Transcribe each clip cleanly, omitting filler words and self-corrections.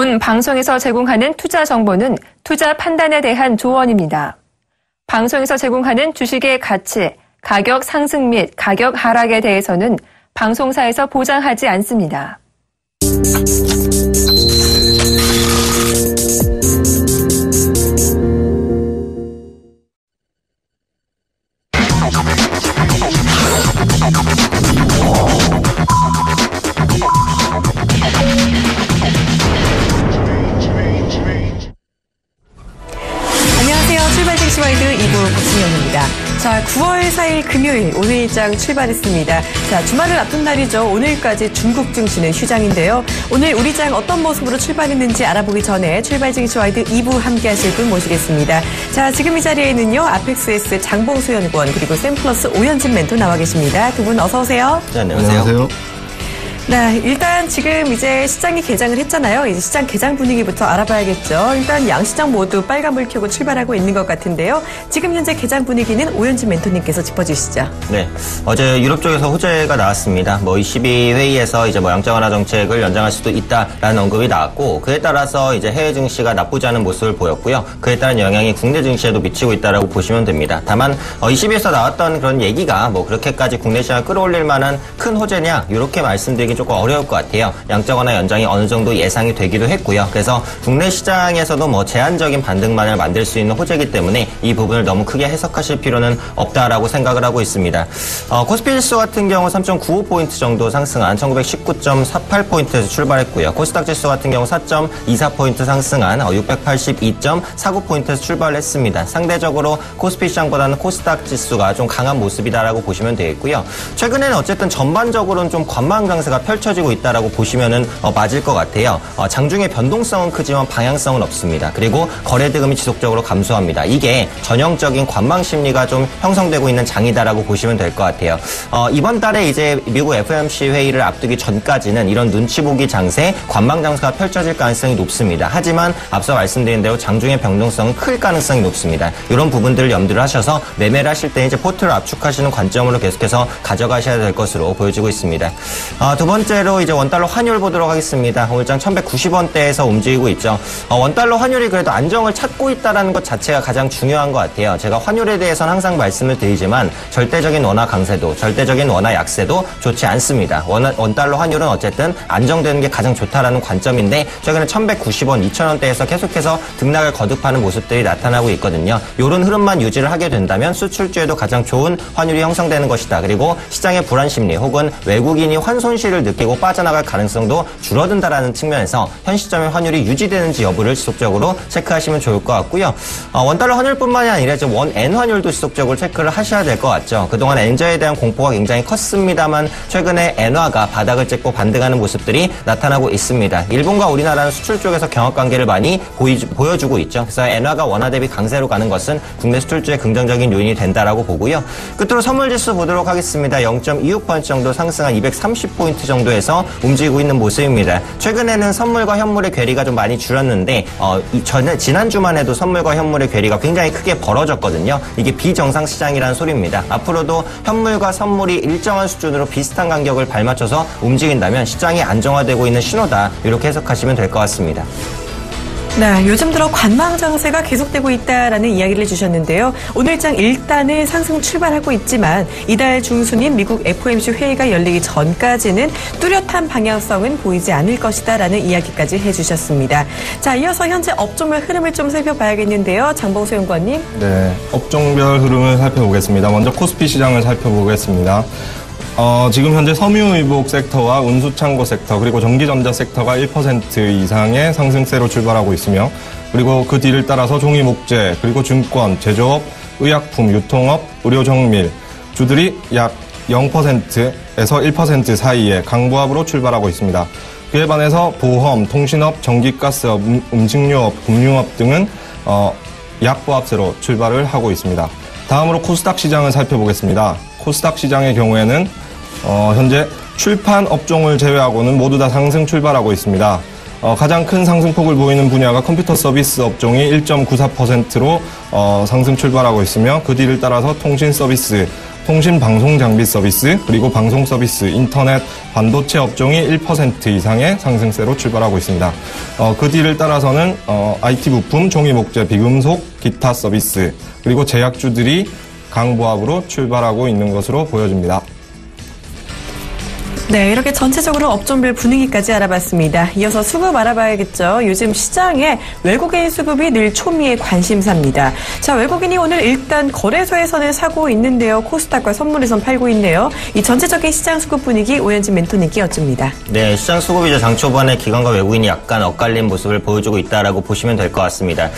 본 방송에서 제공하는 투자 정보는 투자 판단에 대한 조언입니다. 방송에서 제공하는 주식의 가치, 가격 상승 및 가격 하락에 대해서는 방송사에서 보장하지 않습니다. 출발증시와이드 2부 박진영입니다. 자, 9월 4일 금요일 오늘 일장 출발했습니다. 자, 주말을 앞둔 날이죠. 오늘까지 중국 증시는 휴장인데요. 오늘 우리 장 어떤 모습으로 출발했는지 알아보기 전에 출발증시와이드 2부 함께 하실 분 모시겠습니다. 자, 지금 이 자리에는요. 아펙스에스 장봉수 연구원 그리고 샘플러스 오현진 멘토 나와 계십니다. 두 분 어서 오세요. 네, 안녕하세요. 네, 일단 지금 이제 시장이 개장을 했잖아요. 이제 시장 개장 분위기부터 알아봐야겠죠. 일단 양시장 모두 빨간불 켜고 출발하고 있는 것 같은데요. 지금 현재 개장 분위기는 오현진 멘토님께서 짚어주시죠. 네, 어제 유럽 쪽에서 호재가 나왔습니다. ECB 회의에서 이제 양적 완화 정책을 연장할 수도 있다라는 언급이 나왔고, 그에 따라서 이제 해외 증시가 나쁘지 않은 모습을 보였고요. 그에 따른 영향이 국내 증시에도 미치고 있다라고 보시면 됩니다. 다만 ECB에서 나왔던 그런 얘기가 그렇게까지 국내 시장을 끌어올릴 만한 큰 호재냐 이렇게 말씀드리기 조금 어려울 것 같아요. 양적 완화 연장이 어느 정도 예상이 되기도 했고요. 그래서 국내 시장에서도 제한적인 반등만을 만들 수 있는 호재이기 때문에 이 부분을 너무 크게 해석하실 필요는 없다라고 생각을 하고 있습니다. 코스피 지수 같은 경우 3.95포인트 정도 상승한 1919.48포인트에서 출발했고요. 코스닥 지수 같은 경우 4.24포인트 상승한 682.49포인트에서 출발을 했습니다. 상대적으로 코스피 시장보다는 코스닥 지수가 좀 강한 모습이다라고 보시면 되겠고요. 최근에는 어쨌든 전반적으로는 좀 관망 강세가 펼쳐지고 있다라고 보시면은 맞을 것 같아요. 장중의 변동성은 크지만 방향성은 없습니다. 그리고 거래 대금이 지속적으로 감소합니다. 이게 전형적인 관망 심리가 좀 형성되고 있는 장이다라고 보시면 될 것 같아요. 이번 달에 이제 미국 FOMC 회의를 앞두기 전까지는 이런 눈치 보기 장세, 관망 장세가 펼쳐질 가능성이 높습니다. 하지만 앞서 말씀드린 대로 장중의 변동성은 클 가능성이 높습니다. 이런 부분들을 염두를 하셔서 매매를 하실 때 이제 포트를 압축하시는 관점으로 계속해서 가져가셔야 될 것으로 보여지고 있습니다. 두 번째로 이제 원달러 환율 보도록 하겠습니다. 오늘장 1190원대에서 움직이고 있죠. 원달러 환율이 그래도 안정을 찾고 있다는 것 자체가 가장 중요한 것 같아요. 제가 환율에 대해서는 항상 말씀을 드리지만 절대적인 원화 강세도 절대적인 원화 약세도 좋지 않습니다. 원달러 환율은 어쨌든 안정되는 게 가장 좋다라는 관점인데 최근에 1190원, 2000원대에서 계속해서 등락을 거듭하는 모습들이 나타나고 있거든요. 이런 흐름만 유지를 하게 된다면 수출주에도 가장 좋은 환율이 형성되는 것이다. 그리고 시장의 불안 심리 혹은 외국인이 환손실을 느끼고 빠져나갈 가능성도 줄어든다라는 측면에서 현 시점의 환율이 유지되는지 여부를 지속적으로 체크하시면 좋을 것 같고요. 원달러 환율뿐만이 아니라 원엔 환율도 지속적으로 체크를 하셔야 될 것 같죠. 그동안 엔저에 대한 공포가 굉장히 컸습니다만 최근에 엔화가 바닥을 찍고 반등하는 모습들이 나타나고 있습니다. 일본과 우리나라는 수출 쪽에서 경합관계를 많이 보여주고 있죠. 그래서 엔화가 원화 대비 강세로 가는 것은 국내 수출주의 긍정적인 요인이 된다라고 보고요. 끝으로 선물지수 보도록 하겠습니다. 0.26% 정도 상승한 230포인트 정도에서 움직이고 있는 모습입니다. 최근에는 선물과 현물의 괴리가 좀 많이 줄었는데 지난주만 해도 선물과 현물의 괴리가 굉장히 크게 벌어졌거든요. 이게 비정상 시장이라는 소리입니다. 앞으로도 현물과 선물이 일정한 수준으로 비슷한 간격을 발맞춰서 움직인다면 시장이 안정화되고 있는 신호다. 이렇게 해석하시면 될 것 같습니다. 네, 요즘 들어 관망 장세가 계속되고 있다라는 이야기를 해주셨는데요. 오늘장 일단은 상승 출발하고 있지만 이달 중순인 미국 FOMC 회의가 열리기 전까지는 뚜렷한 방향성은 보이지 않을 것이다라는 이야기까지 해주셨습니다. 자, 이어서 현재 업종별 흐름을 좀 살펴봐야겠는데요. 장봉수 연구원님. 네, 업종별 흐름을 살펴보겠습니다. 먼저 코스피 시장을 살펴보겠습니다. 지금 현재 섬유의복 섹터와 운수창고 섹터 그리고 전기전자 섹터가 1% 이상의 상승세로 출발하고 있으며 그리고 그 뒤를 따라서 종이목재 그리고 증권, 제조업, 의약품, 유통업, 의료정밀 주들이 약 0%에서 1% 사이의 강보합으로 출발하고 있습니다. 그에 반해서 보험, 통신업, 전기가스업, 음식료업, 금융업 등은 약보합세로 출발을 하고 있습니다. 다음으로 코스닥 시장을 살펴보겠습니다. 코스닥 시장의 경우에는 현재 출판 업종을 제외하고는 모두 다 상승 출발하고 있습니다. 가장 큰 상승폭을 보이는 분야가 컴퓨터 서비스 업종이 1.94%로 상승 출발하고 있으며 그 뒤를 따라서 통신 서비스, 통신 방송 장비 서비스, 그리고 방송 서비스, 인터넷, 반도체 업종이 1% 이상의 상승세로 출발하고 있습니다. 그 뒤를 따라서는 IT 부품, 종이 목재, 비금속, 기타 서비스, 그리고 제약주들이 강보합으로 출발하고 있는 것으로 보여집니다. 네, 이렇게 전체적으로 업종별 분위기까지 알아봤습니다. 이어서 수급 알아봐야겠죠. 요즘 시장에 외국인 수급이 늘 초미의 관심사입니다. 자, 외국인이 오늘 일단 거래소에서는 사고 있는데요. 코스닥과 선물에선 팔고 있네요. 이 전체적인 시장 수급 분위기 오현진 멘토님께 여쭙니다. 네, 시장 수급이 이제 장 초반에 기관과 외국인이 약간 엇갈린 모습을 보여주고 있다라고 보시면 될 것 같습니다.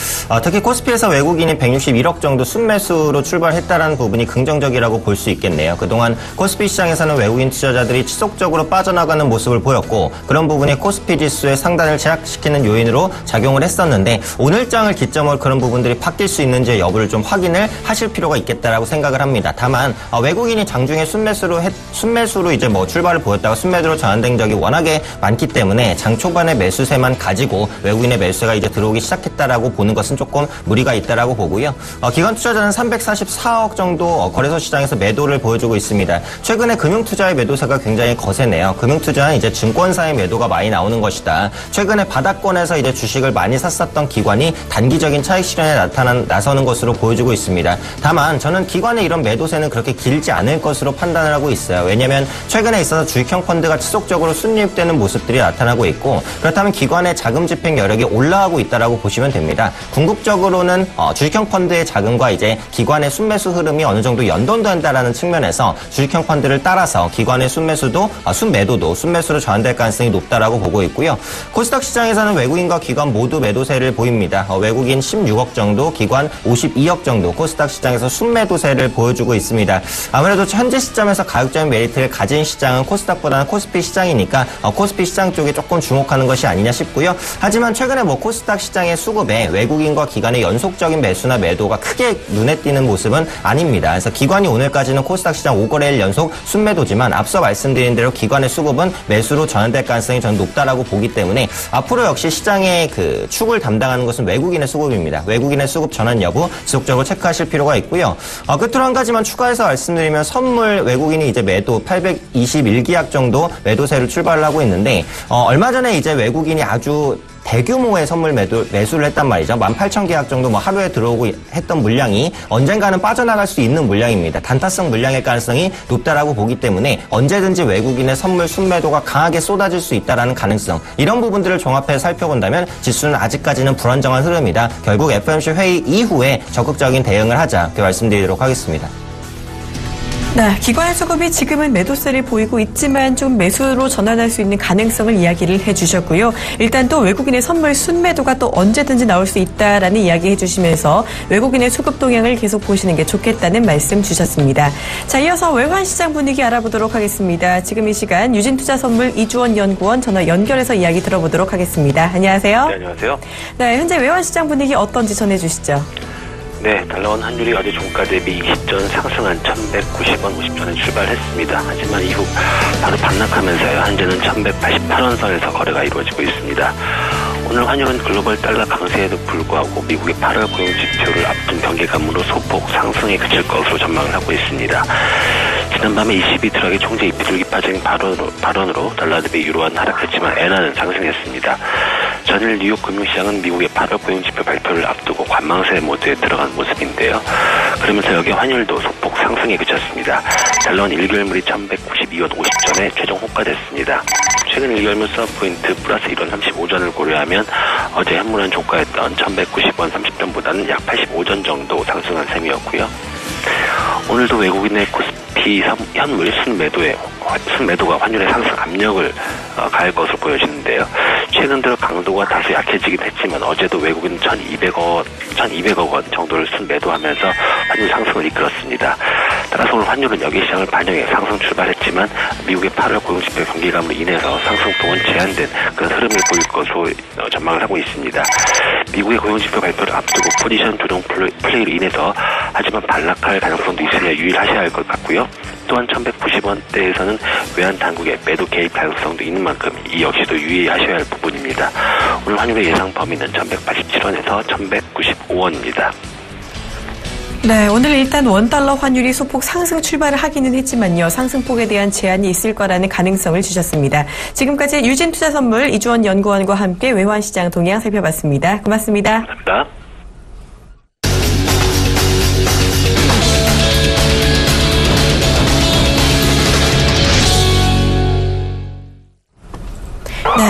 특히 코스피에서 외국인이 161억 정도 순매수로 출발했다라는 부분이 긍정적이라고 볼 수 있겠네요. 그동안 코스피 시장에서는 외국인 투자자들이 지속적으로 빠져나가는 모습을 보였고 그런 부분이 코스피 지수의 상단을 제약시키는 요인으로 작용을 했었는데 오늘 장을 기점으로 그런 부분들이 바뀔 수 있는지 여부를 좀 확인을 하실 필요가 있겠다라고 생각을 합니다. 다만 외국인이 장중에 순매수로 이제 출발을 보였다가 순매도로 전환된 적이 워낙에 많기 때문에 장 초반에 매수세만 가지고 외국인의 매수세가 이제 들어오기 시작했다라고 보는 것은 조금 무리가 있다라고 보고요. 기관 투자자는 344억 정도 거래소 시장에서 매도를 보여주고 있습니다. 최근에 금융투자의 매도세가 굉장히 거세네요. 금융투자는 이제 증권사의 매도가 많이 나오는 것이다. 최근에 바닥권에서 이제 주식을 많이 샀었던 기관이 단기적인 차익 실현에 나서는 것으로 보여주고 있습니다. 다만 저는 기관의 이런 매도세는 그렇게 길지 않을 것으로 판단을 하고 있어요. 왜냐하면 최근에 있어서 주식형 펀드가 지속적으로 순이익되는 모습들이 나타나고 있고 그렇다면 기관의 자금 집행 여력이 올라가고 있다라고 보시면 됩니다. 궁극적으로는 주식형 펀드의 자금과 이제 기관의 순매수 흐름이 어느 정도 연동된다라는 측면에서 주식형 펀드를 따라서 기관의 순매도도 순매수로 전환될 가능성이 높다라고 보고 있고요. 코스닥 시장에서는 외국인과 기관 모두 매도세를 보입니다. 외국인 16억 정도, 기관 52억 정도 코스닥 시장에서 순매도세를 보여주고 있습니다. 아무래도 현재 시점에서 가격적인 메리트를 가진 시장은 코스닥보다는 코스피 시장이니까 코스피 시장 쪽에 조금 주목하는 것이 아니냐 싶고요. 하지만 최근에 코스닥 시장의 수급에 외국인과 기관의 연속적인 매수나 매도가 크게 눈에 띄는 모습은 아닙니다. 그래서 기관이 오늘까지는 코스닥 시장 5거래일 연속 순매도지만 앞서 말씀드린 대로 기관의 수급은 매수로 전환될 가능성이 저는 높다라고 보기 때문에 앞으로 역시 시장의 그 축을 담당하는 것은 외국인의 수급입니다. 외국인의 수급 전환 여부 지속적으로 체크하실 필요가 있고요. 끝으로 한 가지만 추가해서 말씀드리면 선물 외국인이 이제 매도 821기약 정도 매도세를 출발을 하고 있는데 얼마 전에 이제 외국인이 아주 대규모의 선물 매수를 했단 말이죠. 18,000계약 정도 하루에 들어오고 했던 물량이 언젠가는 빠져나갈 수 있는 물량입니다. 단타성 물량일 가능성이 높다라고 보기 때문에 언제든지 외국인의 선물 순매도가 강하게 쏟아질 수 있다라는 가능성 이런 부분들을 종합해 살펴본다면 지수는 아직까지는 불안정한 흐름이다. 결국 FOMC 회의 이후에 적극적인 대응을 하자 이렇게 말씀드리도록 하겠습니다. 네, 기관의 수급이 지금은 매도세를 보이고 있지만 좀 매수로 전환할 수 있는 가능성을 이야기를 해주셨고요. 일단 또 외국인의 선물 순매도가 또 언제든지 나올 수 있다라는 이야기 해주시면서 외국인의 수급 동향을 계속 보시는 게 좋겠다는 말씀 주셨습니다. 자, 이어서 외환시장 분위기 알아보도록 하겠습니다. 지금 이 시간 유진투자선물 이주원 연구원 전화 연결해서 이야기 들어보도록 하겠습니다. 안녕하세요. 네, 안녕하세요. 네, 현재 외환시장 분위기 어떤지 전해주시죠. 네, 달러원 환율이 어제 종가 대비 20전 상승한 1,190원 50전에 출발했습니다. 하지만 이후 바로 반락하면서요. 현재는 1,188원 선에서 거래가 이루어지고 있습니다. 오늘 환율은 글로벌 달러 강세에도 불구하고 미국의 8월 고용 지표를 앞둔 경계감으로 소폭 상승에 그칠 것으로 전망을 하고 있습니다. 지난밤에 ECB 드라기 총재 입비둘기 빠진 발언으로 달러 대비 유로화는 하락했지만 엔화는 상승했습니다. 전일 뉴욕 금융시장은 미국의 8월 고용지표 발표를 앞두고 관망세 모드에 들어간 모습인데요. 그러면서 여기 환율도 소폭 상승에 그쳤습니다. 달러원 1개월물이 1,192원 50전에 최종 호가됐습니다. 최근 1개월물 서브포인트 플러스 1원 35전을 고려하면 어제 현물은 종가였던 1,190원 30전보다는 약 85전 정도 상승한 셈이었고요. 오늘도 외국인의 코스피 현물 순매도가 환율의 상승 압력을 가할 것으로 보여지는데요. 최근 들어 강도가 다소 약해지긴 했지만 어제도 외국인 1,200억 원 정도를 순매도하면서 환율 상승을 이끌었습니다. 따라서 오늘 환율은 여기 시장을 반영해 상승 출발했지만 미국의 8월 고용지표 경계감으로 인해서 상승폭은 제한된 그런 흐름을 보일 것으로 전망을 하고 있습니다. 미국의 고용지표 발표를 앞두고 포지션 조정 플레이로 인해서 하지만 반락할 가능성도 있으며 유의하셔야 할 것 같고요. 또한 1,190원대에서는 외환 당국의 매도 개입 가능성도 있는 만큼 이 역시도 유의하셔야 할 부분입니다. 오늘 환율의 예상 범위는 1,187원에서 1,195원입니다. 네, 오늘 일단 원달러 환율이 소폭 상승 출발을 하기는 했지만요. 상승폭에 대한 제한이 있을 거라는 가능성을 주셨습니다. 지금까지 유진투자선물 이주원 연구원과 함께 외환시장 동향 살펴봤습니다. 고맙습니다. 감사합니다. 네.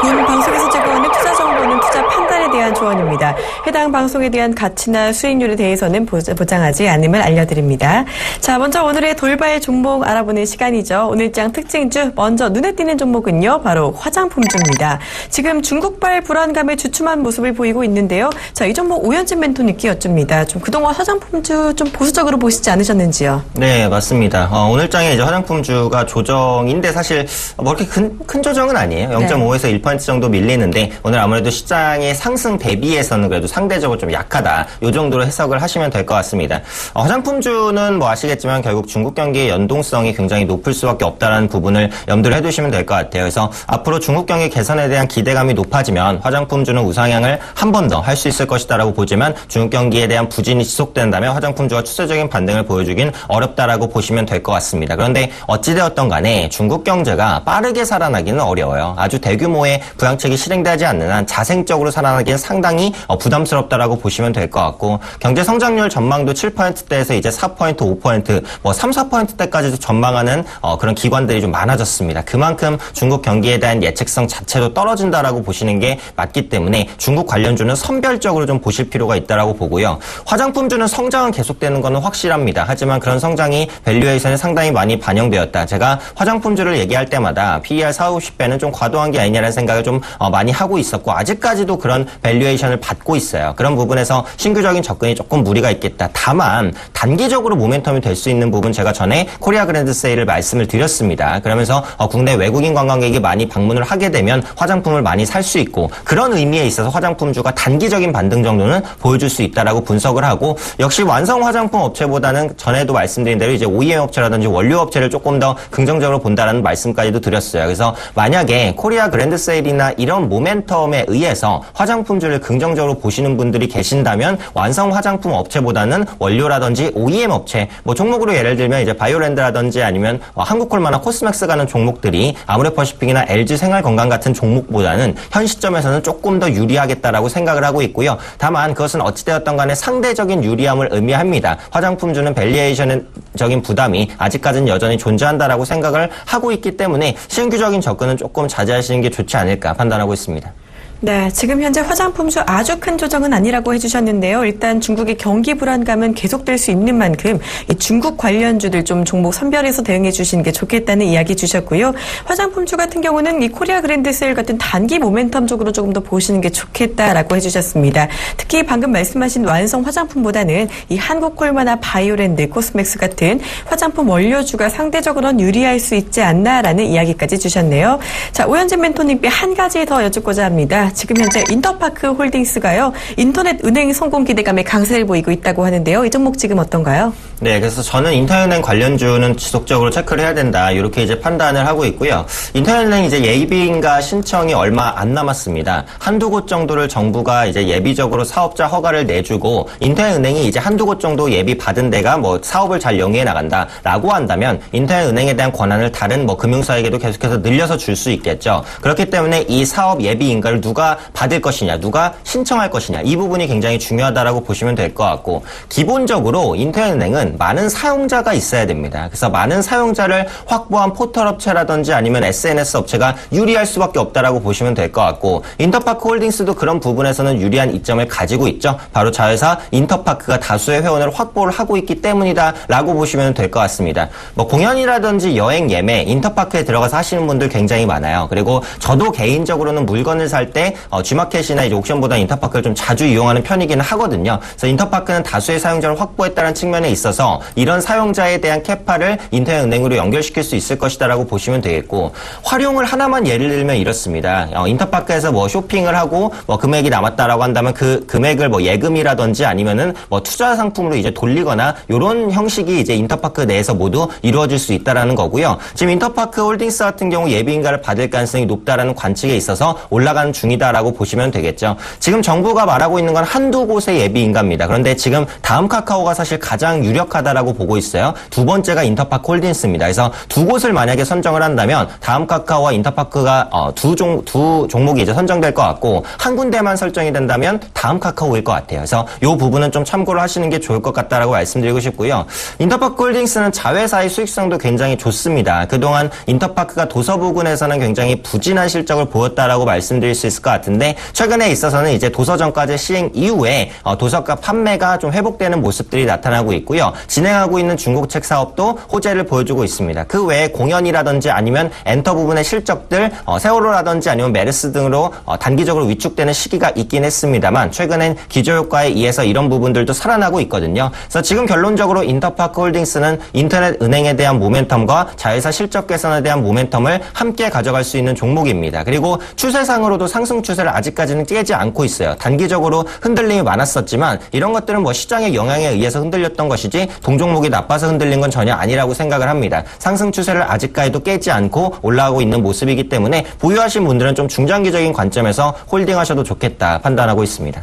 본 방송에서 제공하는 투자 정보는 투자 판단에 대한 조언입니다. 해당 방송에 대한 가치나 수익률에 대해서는 보장하지 않음을 알려드립니다. 자, 먼저 오늘의 돌발 종목 알아보는 시간이죠. 오늘장 특징주, 먼저 눈에 띄는 종목은요, 바로 화장품주입니다. 지금 중국발 불안감에 주춤한 모습을 보이고 있는데요. 자, 이 종목 오연진 멘토님께 여쭙니다. 좀 그동안 화장품주 좀 보수적으로 보시지 않으셨는지요? 네, 맞습니다. 오늘장에 이제 화장품주가 조정인데 사실 뭐 그렇게 큰 조정은 아니에요. 0.5에서 1% 정도 밀리는데 오늘 아무래도 시장의 상승 대비해서는 그래도 상대적으로 좀 약하다. 이 정도로 해석을 하시면 될 것 같습니다. 화장품주는 뭐 아시겠지만 결국 중국 경기의 연동성이 굉장히 높을 수밖에 없다는 부분을 염두를 해두시면 될 것 같아요. 그래서 앞으로 중국 경기 개선에 대한 기대감이 높아지면 화장품주는 우상향을 한 번 더 할 수 있을 것이다라고 보지만 중국 경기에 대한 부진이 지속된다면 화장품주가 추세적인 반등을 보여주긴 어렵다라고 보시면 될 것 같습니다. 그런데 어찌되었던 간에 중국 경제가 빠르게 살아나기는 어려워요. 아주 대규모의 부양책이 실행되지 않는 한 자생적으로 살아나기는 상당히 부담스럽다라고 보시면 될 것 같고 경제 성장률 전망도 7%대에서 이제 4%, 5%, 뭐 3, 4%대까지도 전망하는 그런 기관들이 좀 많아졌습니다. 그만큼 중국 경기에 대한 예측성 자체도 떨어진다라고 보시는 게 맞기 때문에 중국 관련주는 선별적으로 좀 보실 필요가 있다라고 보고요. 화장품주는 성장은 계속되는 것은 확실합니다. 하지만 그런 성장이 밸류에이션에 상당히 많이 반영되었다. 제가 화장품주를 얘기할 때마다 PER 4, 50배는 좀 과도한 게 아니냐는 생각을 좀 많이 하고 있었고 아직까지도 그런 밸류에이션을 받고 있어요. 그런 부분에서 신규적인 접근이 조금 무리가 있겠다. 다만 단기적으로 모멘텀이 될 수 있는 부분 제가 전에 코리아 그랜드 세일을 말씀을 드렸습니다. 그러면서 국내 외국인 관광객이 많이 방문을 하게 되면 화장품을 많이 살 수 있고 그런 의미에 있어서 화장품주가 단기적인 반등 정도는 보여줄 수 있다라고 분석을 하고 역시 완성 화장품 업체보다는 전에도 말씀드린 대로 이제 OEM 업체라든지 원료 업체를 조금 더 긍정적으로 본다라는 말씀까지도 드렸어요. 그래서 만약에 코리아 그랜드 세일이나 이런 모멘텀에 의해서 화장품주를 긍정적으로 보시는 분들이 계신다면 완성 화장품 업체보다는 원료라든지 OEM 업체 뭐 종목으로 예를 들면 이제 바이오랜드라든지 아니면 한국콜마나 코스맥스 가는 종목들이 아모레퍼시픽이나 LG 생활건강 같은 종목보다는 현 시점에서는 조금 더 유리하겠다라고 생각을 하고 있고요. 다만 그것은 어찌되었던 간에 상대적인 유리함을 의미합니다. 화장품주는 밸류에이션적인 부담이 아직까지는 여전히 존재한다라고 생각을 하고 있기 때문에 신규적인 접근은 조금 자제하시는 게 좋지 않을까 판단하고 있습니다. 네, 지금 현재 화장품주 아주 큰 조정은 아니라고 해주셨는데요. 일단 중국의 경기 불안감은 계속될 수 있는 만큼 이 중국 관련주들 좀 종목 선별해서 대응해 주시는 게 좋겠다는 이야기 주셨고요. 화장품주 같은 경우는 이 코리아 그랜드 세일 같은 단기 모멘텀 쪽으로 조금 더 보시는 게 좋겠다라고 해주셨습니다. 특히 방금 말씀하신 완성 화장품보다는 이 한국콜마나 바이오랜드, 코스맥스 같은 화장품 원료주가 상대적으로는 유리할 수 있지 않나라는 이야기까지 주셨네요. 자, 오현진 멘토님께 한 가지 더 여쭙고자 합니다. 지금 현재 인터파크 홀딩스가요. 인터넷 은행 성공 기대감에 강세를 보이고 있다고 하는데요. 이 종목 지금 어떤가요? 네, 그래서 저는 인터넷은행 관련주는 지속적으로 체크를 해야 된다. 이렇게 이제 판단을 하고 있고요. 인터넷은행 이제 예비인가 신청이 얼마 안 남았습니다. 한두 곳 정도를 정부가 이제 예비적으로 사업자 허가를 내주고 인터넷은행이 이제 한두 곳 정도 예비 받은 데가 뭐 사업을 잘 영위해 나간다라고 한다면 인터넷은행에 대한 권한을 다른 뭐 금융사에게도 계속해서 늘려서 줄 수 있겠죠. 그렇기 때문에 이 사업 예비인가를 누가 받을 것이냐, 누가 신청할 것이냐 이 부분이 굉장히 중요하다라고 보시면 될 것 같고 기본적으로 인터넷은행은 많은 사용자가 있어야 됩니다. 그래서 많은 사용자를 확보한 포털 업체라든지 아니면 SNS 업체가 유리할 수밖에 없다라고 보시면 될 것 같고 인터파크 홀딩스도 그런 부분에서는 유리한 이점을 가지고 있죠. 바로 자회사 인터파크가 다수의 회원을 확보를 하고 있기 때문이다라고 보시면 될 것 같습니다. 뭐 공연이라든지 여행 예매 인터파크에 들어가서 하시는 분들 굉장히 많아요. 그리고 저도 개인적으로는 물건을 살 때 G마켓이나 이제 옥션보다 인터파크를 좀 자주 이용하는 편이기는 하거든요. 그래서 인터파크는 다수의 사용자를 확보했다는 측면에 있어서 이런 사용자에 대한 캐파를 인터넷은행으로 연결시킬 수 있을 것이다라고 보시면 되겠고 활용을 하나만 예를 들면 이렇습니다. 인터파크에서 뭐 쇼핑을 하고 뭐 금액이 남았다라고 한다면 그 금액을 뭐 예금이라든지 아니면은 뭐 투자 상품으로 이제 돌리거나 이런 형식이 이제 인터파크 내에서 모두 이루어질 수 있다라는 거고요. 지금 인터파크 홀딩스 같은 경우 예비인가를 받을 가능성이 높다라는 관측에 있어서 올라가는 중이다. 중이다라고 보시면 되겠죠. 지금 정부가 말하고 있는 건 한두 곳의 예비 인가입니다. 그런데 지금 다음 카카오가 사실 가장 유력하다라고 보고 있어요. 두 번째가 인터파크 홀딩스입니다. 그래서 두 곳을 만약에 선정을 한다면 다음 카카오와 인터파크가 두 종목이 이제 선정될 것 같고 한 군데만 설정이 된다면 다음 카카오일 것 같아요. 그래서 이 부분은 좀 참고를 하시는 게 좋을 것 같다라고 말씀드리고 싶고요. 인터파크 홀딩스는 자회사의 수익성도 굉장히 좋습니다. 그동안 인터파크가 도서 부근에서는 굉장히 부진한 실적을 보였다라고 말씀드릴 수 있을 것 같은데 최근에 있어서는 이제 도서정가제 시행 이후에 도서가 판매가 좀 회복되는 모습들이 나타나고 있고요. 진행하고 있는 중국책 사업도 호재를 보여주고 있습니다. 그 외에 공연이라든지 아니면 엔터 부분의 실적들 세월호라든지 아니면 메르스 등으로 단기적으로 위축되는 시기가 있긴 했습니다만 최근엔 기저효과에 의해서 이런 부분들도 살아나고 있거든요. 그래서 지금 결론적으로 인터파크 홀딩스는 인터넷 은행에 대한 모멘텀과 자회사 실적 개선에 대한 모멘텀을 함께 가져갈 수 있는 종목입니다. 그리고 추세상으로도 상승 추세를 아직까지는 깨지 않고 있어요. 단기적으로 흔들림이 많았었지만 이런 것들은 뭐 시장의 영향에 의해서 흔들렸던 것이지 동종목이 나빠서 흔들린 건 전혀 아니라고 생각을 합니다. 상승 추세를 아직까지도 깨지 않고 올라가고 있는 모습이기 때문에 보유하신 분들은 좀 중장기적인 관점에서 홀딩하셔도 좋겠다 판단하고 있습니다.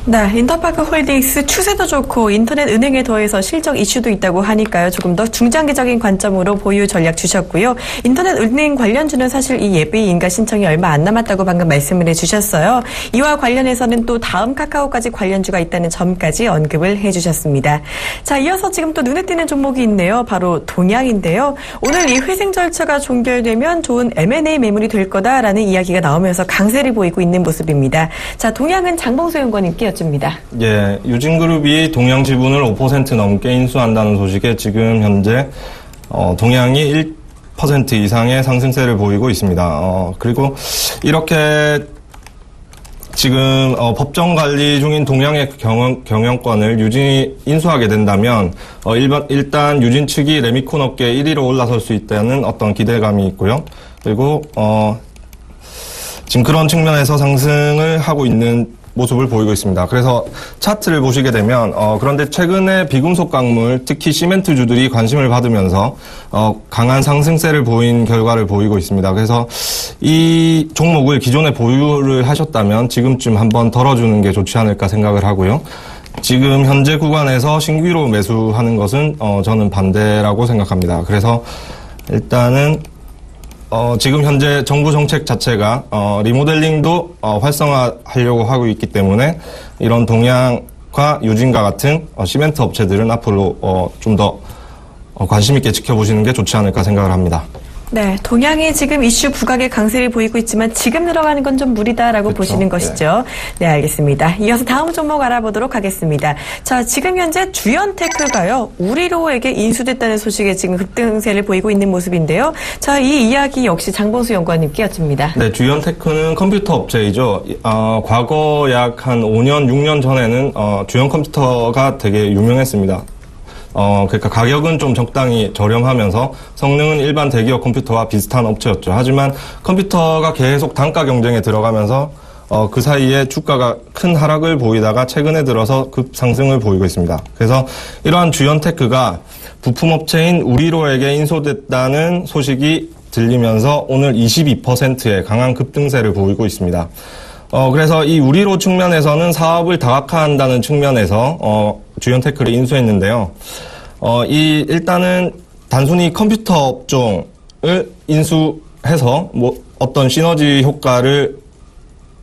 네, 인터파크 홀딩스 추세도 좋고 인터넷 은행에 더해서 실적 이슈도 있다고 하니까요. 조금 더 중장기적인 관점으로 보유 전략 주셨고요. 인터넷 은행 관련주는 사실 이 예비 인가 신청이 얼마 안 남았다고 방금 말씀을 해주셨어요. 이와 관련해서는 또 다음 카카오까지 관련주가 있다는 점까지 언급을 해주셨습니다. 자, 이어서 지금 또 눈에 띄는 종목이 있네요. 바로 동양인데요. 오늘 이 회생 절차가 종결되면 좋은 M&A 매물이 될 거다라는 이야기가 나오면서 강세를 보이고 있는 모습입니다. 자, 동양은 장봉수 연구원님께 여쭙니다. 예, 유진그룹이 동양 지분을 5% 넘게 인수한다는 소식에 지금 현재 동양이 1% 이상의 상승세를 보이고 있습니다. 그리고 이렇게 지금 법정 관리 중인 동양의 경영권을 유진이 인수하게 된다면 일단 유진 측이 레미콘 업계 1위로 올라설 수 있다는 어떤 기대감이 있고요. 그리고 지금 그런 측면에서 상승을 하고 있는 모습을 보이고 있습니다. 그래서 차트를 보시게 되면 그런데 최근에 비금속 광물, 특히 시멘트주들이 관심을 받으면서 강한 상승세를 보인 결과를 보이고 있습니다. 그래서 이 종목을 기존에 보유를 하셨다면 지금쯤 한번 덜어주는 게 좋지 않을까 생각을 하고요. 지금 현재 구간에서 신규로 매수하는 것은 저는 반대라고 생각합니다. 그래서 일단은 지금 현재 정부 정책 자체가 리모델링도 활성화하려고 하고 있기 때문에 이런 동양과 유진과 같은 시멘트 업체들은 앞으로 좀 더 관심 있게 지켜보시는 게 좋지 않을까 생각을 합니다. 네, 동양이 지금 이슈 부각의 강세를 보이고 있지만 지금 들어가는 건 좀 무리다라고 그렇죠. 보시는 것이죠. 네, 알겠습니다. 이어서 다음 종목 알아보도록 하겠습니다. 자, 지금 현재 주연테크가요, 우리로에게 인수됐다는 소식에 지금 급등세를 보이고 있는 모습인데요. 자, 이 이야기 역시 장봉수 연구원님께 여쭙니다. 네, 주연테크는 컴퓨터 업체이죠. 과거 약 한 5년, 6년 전에는 주연 컴퓨터가 되게 유명했습니다. 그러니까 가격은 좀 적당히 저렴하면서 성능은 일반 대기업 컴퓨터와 비슷한 업체였죠. 하지만 컴퓨터가 계속 단가 경쟁에 들어가면서 그 사이에 주가가 큰 하락을 보이다가 최근에 들어서 급상승을 보이고 있습니다. 그래서 이러한 주연테크가 부품업체인 우리로에게 인수됐다는 소식이 들리면서 오늘 22%의 강한 급등세를 보이고 있습니다. 그래서 이 우리로 측면에서는 사업을 다각화한다는 측면에서 주연테크를 인수했는데요. 일단은 단순히 컴퓨터 업종을 인수해서 뭐 어떤 시너지 효과를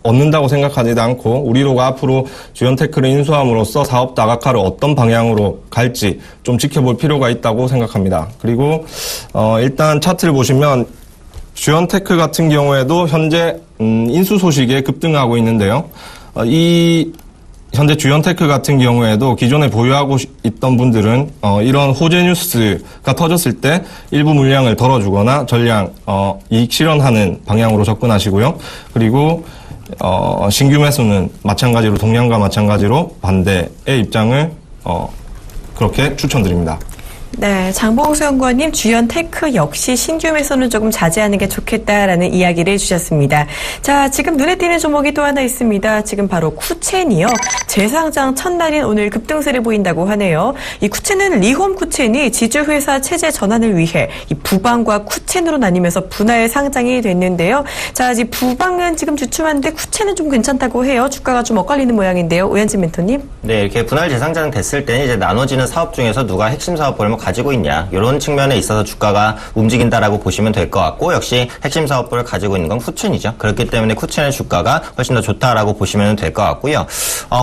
얻는다고 생각하지도 않고 우리로가 앞으로 주연테크를 인수함으로써 사업 다각화를 어떤 방향으로 갈지 좀 지켜볼 필요가 있다고 생각합니다. 그리고 일단 차트를 보시면 주연테크 같은 경우에도 현재 인수 소식에 급등하고 있는데요. 현재 주연테크 같은 경우에도 기존에 보유하고 있던 분들은 이런 호재 뉴스가 터졌을 때 일부 물량을 덜어주거나 전량 이익 실현하는 방향으로 접근하시고요. 그리고 신규 매수는 마찬가지로 동양과 마찬가지로 반대의 입장을 그렇게 추천드립니다. 네, 장봉수 연구원님 주연 테크 역시 신규 매수는 조금 자제하는 게 좋겠다라는 이야기를 해주셨습니다. 자, 지금 눈에 띄는 종목이 또 하나 있습니다. 지금 바로 쿠첸이요. 재상장 첫날인 오늘 급등세를 보인다고 하네요. 이 쿠첸은 리홈 쿠첸이 지주회사 체제 전환을 위해 이 부방과 쿠첸으로 나뉘면서 분할 상장이 됐는데요. 자, 이 부방은 지금 주춤한데 쿠첸은 좀 괜찮다고 해요. 주가가 좀 엇갈리는 모양인데요. 오현진 멘토님. 네, 이렇게 분할 재상장 됐을 때는 이제 나눠지는 사업 중에서 누가 핵심 사업부를 가지고 있냐, 이런 측면에 있어서 주가가 움직인다라고 보시면 될 것 같고, 역시 핵심 사업부를 가지고 있는 건 쿠첸이죠. 그렇기 때문에 쿠첸의 주가가 훨씬 더 좋다라고 보시면 될 것 같고요.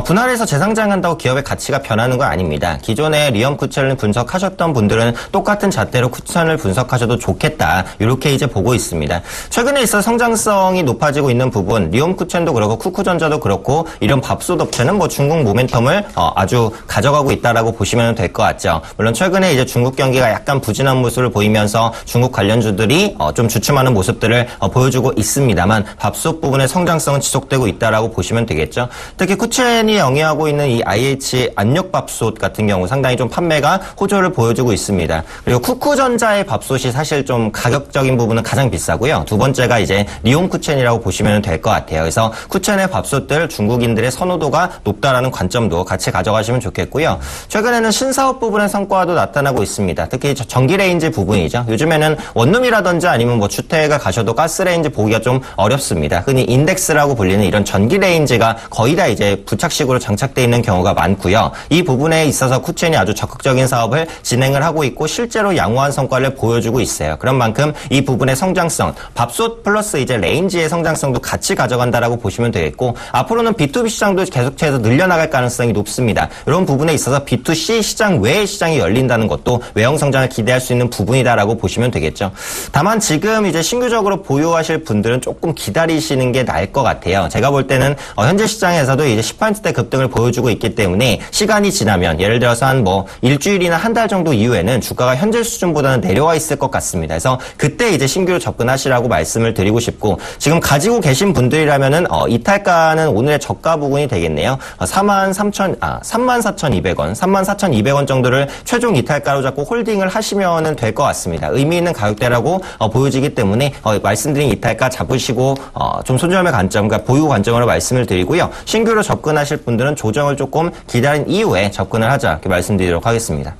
분할해서 재상장한다고 기업의 가치가 변하는 건 아닙니다. 기존에 리엄 쿠첸을 분석하셨던 분들은 똑같은 잣대로 쿠첸을 분석하셔도 좋겠다, 이렇게 이제 보고 있습니다. 최근에 있어 성장성이 높아지고 있는 부분, 리엄 쿠첸도 그렇고 쿠쿠전자도 그렇고 이런 밥솥 업체는 뭐 중국 모멘텀을 아주 가져가고 있다라고 보시면 될 것 같죠. 물론 최근에 이제 중국 경기가 약간 부진한 모습을 보이면서 중국 관련주들이 좀 주춤하는 모습들을 보여주고 있습니다만, 밥솥 부분의 성장성은 지속되고 있다라고 보시면 되겠죠. 특히 쿠첸이 영위하고 있는 이 IH 압력밥솥 같은 경우 상당히 좀 판매가 호조를 보여주고 있습니다. 그리고 쿠쿠전자의 밥솥이 사실 좀 가격적인 부분은 가장 비싸고요. 두 번째가 이제 리온 쿠첸이라고 보시면 될 것 같아요. 그래서 쿠첸의 밥솥들 중국인들의 선호도가 높다라는 관점도 같이 가져가시면 좋겠고요. 최근에는 신사업 부분의 성과도 나타나고 있습니다. 특히 전기레인지 부분이죠. 요즘에는 원룸이라든지 아니면 뭐 주택에 가셔도 가스레인지 보기가 좀 어렵습니다. 흔히 인덱스라고 불리는 이런 전기레인지가 거의 다 이제 부착식으로 장착되어 있는 경우가 많고요. 이 부분에 있어서 쿠첸이 아주 적극적인 사업을 진행을 하고 있고 실제로 양호한 성과를 보여주고 있어요. 그런 만큼 이 부분의 성장성, 밥솥 플러스 이제 레인지의 성장성도 같이 가져간다라고 보시면 되겠고, 앞으로는 B2B 시장도 계속해서 늘려나갈 가능성이 높습니다. 이런 부분에 있어서 B2C 시장 외의 시장이 열린다는 것도 외형 성장을 기대할 수 있는 부분이다라고 보시면 되겠죠. 다만 지금 이제 신규적으로 보유하실 분들은 조금 기다리시는 게 나을 것 같아요. 제가 볼 때는 현재 시장에서도 이제 10%대 급등을 보여주고 있기 때문에 시간이 지나면 예를 들어서 한 뭐 일주일이나 한 달 정도 이후에는 주가가 현재 수준보다는 내려와 있을 것 같습니다. 그래서 그때 이제 신규로 접근하시라고 말씀을 드리고 싶고, 지금 가지고 계신 분들이라면은 이탈가는 오늘의 저가 부분이 되겠네요. 34,200원, 34,200원 정도를 최종 이탈가로 잡고 홀딩을 하시면은 될 것 같습니다. 의미 있는 가격대라고 보여지기 때문에 말씀드린 이탈가 잡으시고 좀 손절매 관점, 그러니까 보유 관점으로 말씀을 드리고요. 신규로 접근하실 분들은 조정을 조금 기다린 이후에 접근을 하자, 이렇게 말씀드리도록 하겠습니다.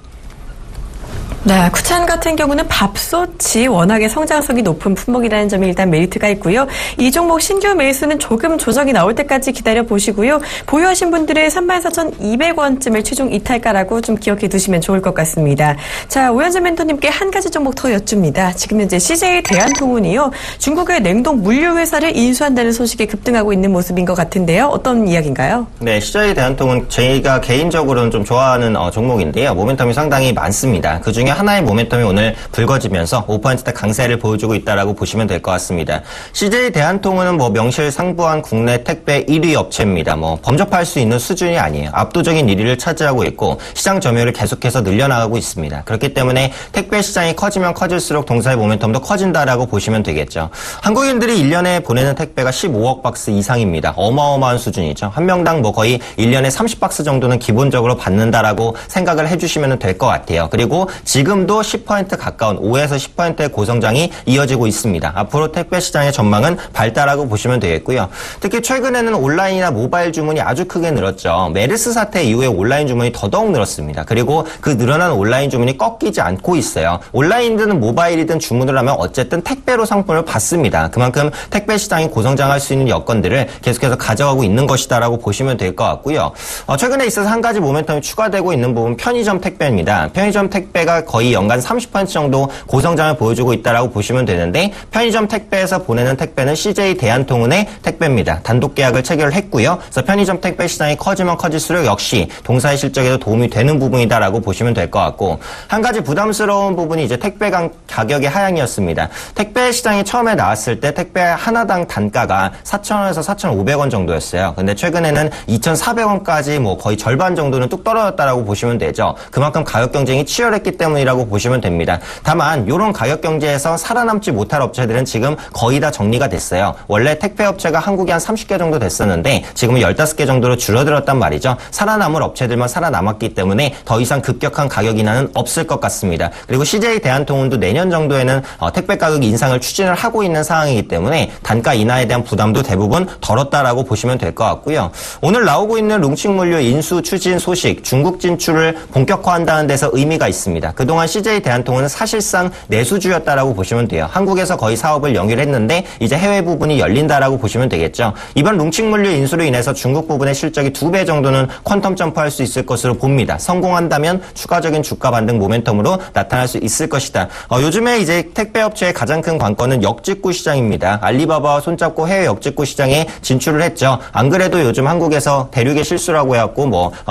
네, 쿠첸 같은 경우는 밥솥이 워낙에 성장성이 높은 품목이라는 점이 일단 메리트가 있고요. 이 종목 신규 매수는 조금 조정이 나올 때까지 기다려 보시고요. 보유하신 분들의 34,200원쯤을 최종 이탈가라고 좀 기억해 두시면 좋을 것 같습니다. 자, 오현진 멘토님께 한 가지 종목 더 여쭙니다. 지금 현재 CJ 대한통운이요, 중국의 냉동 물류 회사를 인수한다는 소식에 급등하고 있는 모습인 것 같은데요. 어떤 이야기인가요? 네, CJ 대한통운 제가 개인적으로는 좀 좋아하는 종목인데요. 모멘텀이 상당히 많습니다. 그중에 하나의 모멘텀이 오늘 불거지면서 5%대 강세를 보여주고 있다라고 보시면 될 것 같습니다. CJ 대한통운은 뭐 명실상부한 국내 택배 1위 업체입니다. 뭐 범접할 수 있는 수준이 아니에요. 압도적인 1위를 차지하고 있고 시장 점유율을 계속해서 늘려나가고 있습니다. 그렇기 때문에 택배 시장이 커지면 커질수록 동사의 모멘텀도 커진다라고 보시면 되겠죠. 한국인들이 1년에 보내는 택배가 15억 박스 이상입니다. 어마어마한 수준이죠. 한 명당 뭐 거의 1년에 30박스 정도는 기본적으로 받는다라고 생각을 해주시면 될 것 같아요. 그리고 지금도 10% 가까운 5에서 10%의 고성장이 이어지고 있습니다. 앞으로 택배 시장의 전망은 밝다라고 보시면 되겠고요. 특히 최근에는 온라인이나 모바일 주문이 아주 크게 늘었죠. 메르스 사태 이후에 온라인 주문이 더더욱 늘었습니다. 그리고 그 늘어난 온라인 주문이 꺾이지 않고 있어요. 온라인이든 모바일이든 주문을 하면 어쨌든 택배로 상품을 받습니다. 그만큼 택배 시장이 고성장할 수 있는 여건들을 계속해서 가져가고 있는 것이다라고 보시면 될 것 같고요. 최근에 있어서 한 가지 모멘텀이 추가되고 있는 부분, 편의점 택배입니다. 편의점 택배가 거의 연간 30% 정도 고성장을 보여주고 있다라고 보시면 되는데, 편의점 택배에서 보내는 택배는 CJ 대한통운의 택배입니다. 단독 계약을 체결을 했고요. 그래서 편의점 택배 시장이 커지면 커질수록 역시 동사의 실적에도 도움이 되는 부분이다라고 보시면 될 것 같고, 한 가지 부담스러운 부분이 이제 택배 가격의 하향이었습니다. 택배 시장이 처음에 나왔을 때 택배 하나당 단가가 4,000원에서 4,500원 정도였어요. 근데 최근에는 2,400원까지 뭐 거의 절반 정도는 뚝 떨어졌다라고 보시면 되죠. 그만큼 가격 경쟁이 치열했기 때문에 때문이라고 보시면 됩니다. 다만 이런 가격 경제에서 살아남지 못할 업체들은 지금 거의 다 정리가 됐어요. 원래 택배 업체가 한국에 한 30개 정도 됐었는데 지금은 15개 정도로 줄어들었단 말이죠. 살아남을 업체들만 살아남았기 때문에 더 이상 급격한 가격 인하는 없을 것 같습니다. 그리고 CJ 대한통운도 내년 정도에는 택배 가격 인상을 추진을 하고 있는 상황이기 때문에 단가 인하에 대한 부담도 대부분 덜었다라고 보시면 될 것 같고요. 오늘 나오고 있는 룽칭물류 인수 추진 소식, 중국 진출을 본격화한다는 데서 의미가 있습니다. 그동안 CJ 대한통운은 사실상 내수주였다라고 보시면 돼요. 한국에서 거의 사업을 영위했는데 이제 해외 부분이 열린다라고 보시면 되겠죠. 이번 룽칭물류 인수로 인해서 중국 부분의 실적이 2배 정도는 퀀텀 점프할 수 있을 것으로 봅니다. 성공한다면 추가적인 주가 반등 모멘텀으로 나타날 수 있을 것이다. 요즘에 이제 택배업체의 가장 큰 관건은 역직구 시장입니다. 알리바바와 손잡고 해외 역직구 시장에 진출을 했죠. 안 그래도 요즘 한국에서 대륙의 실수라고 해갖고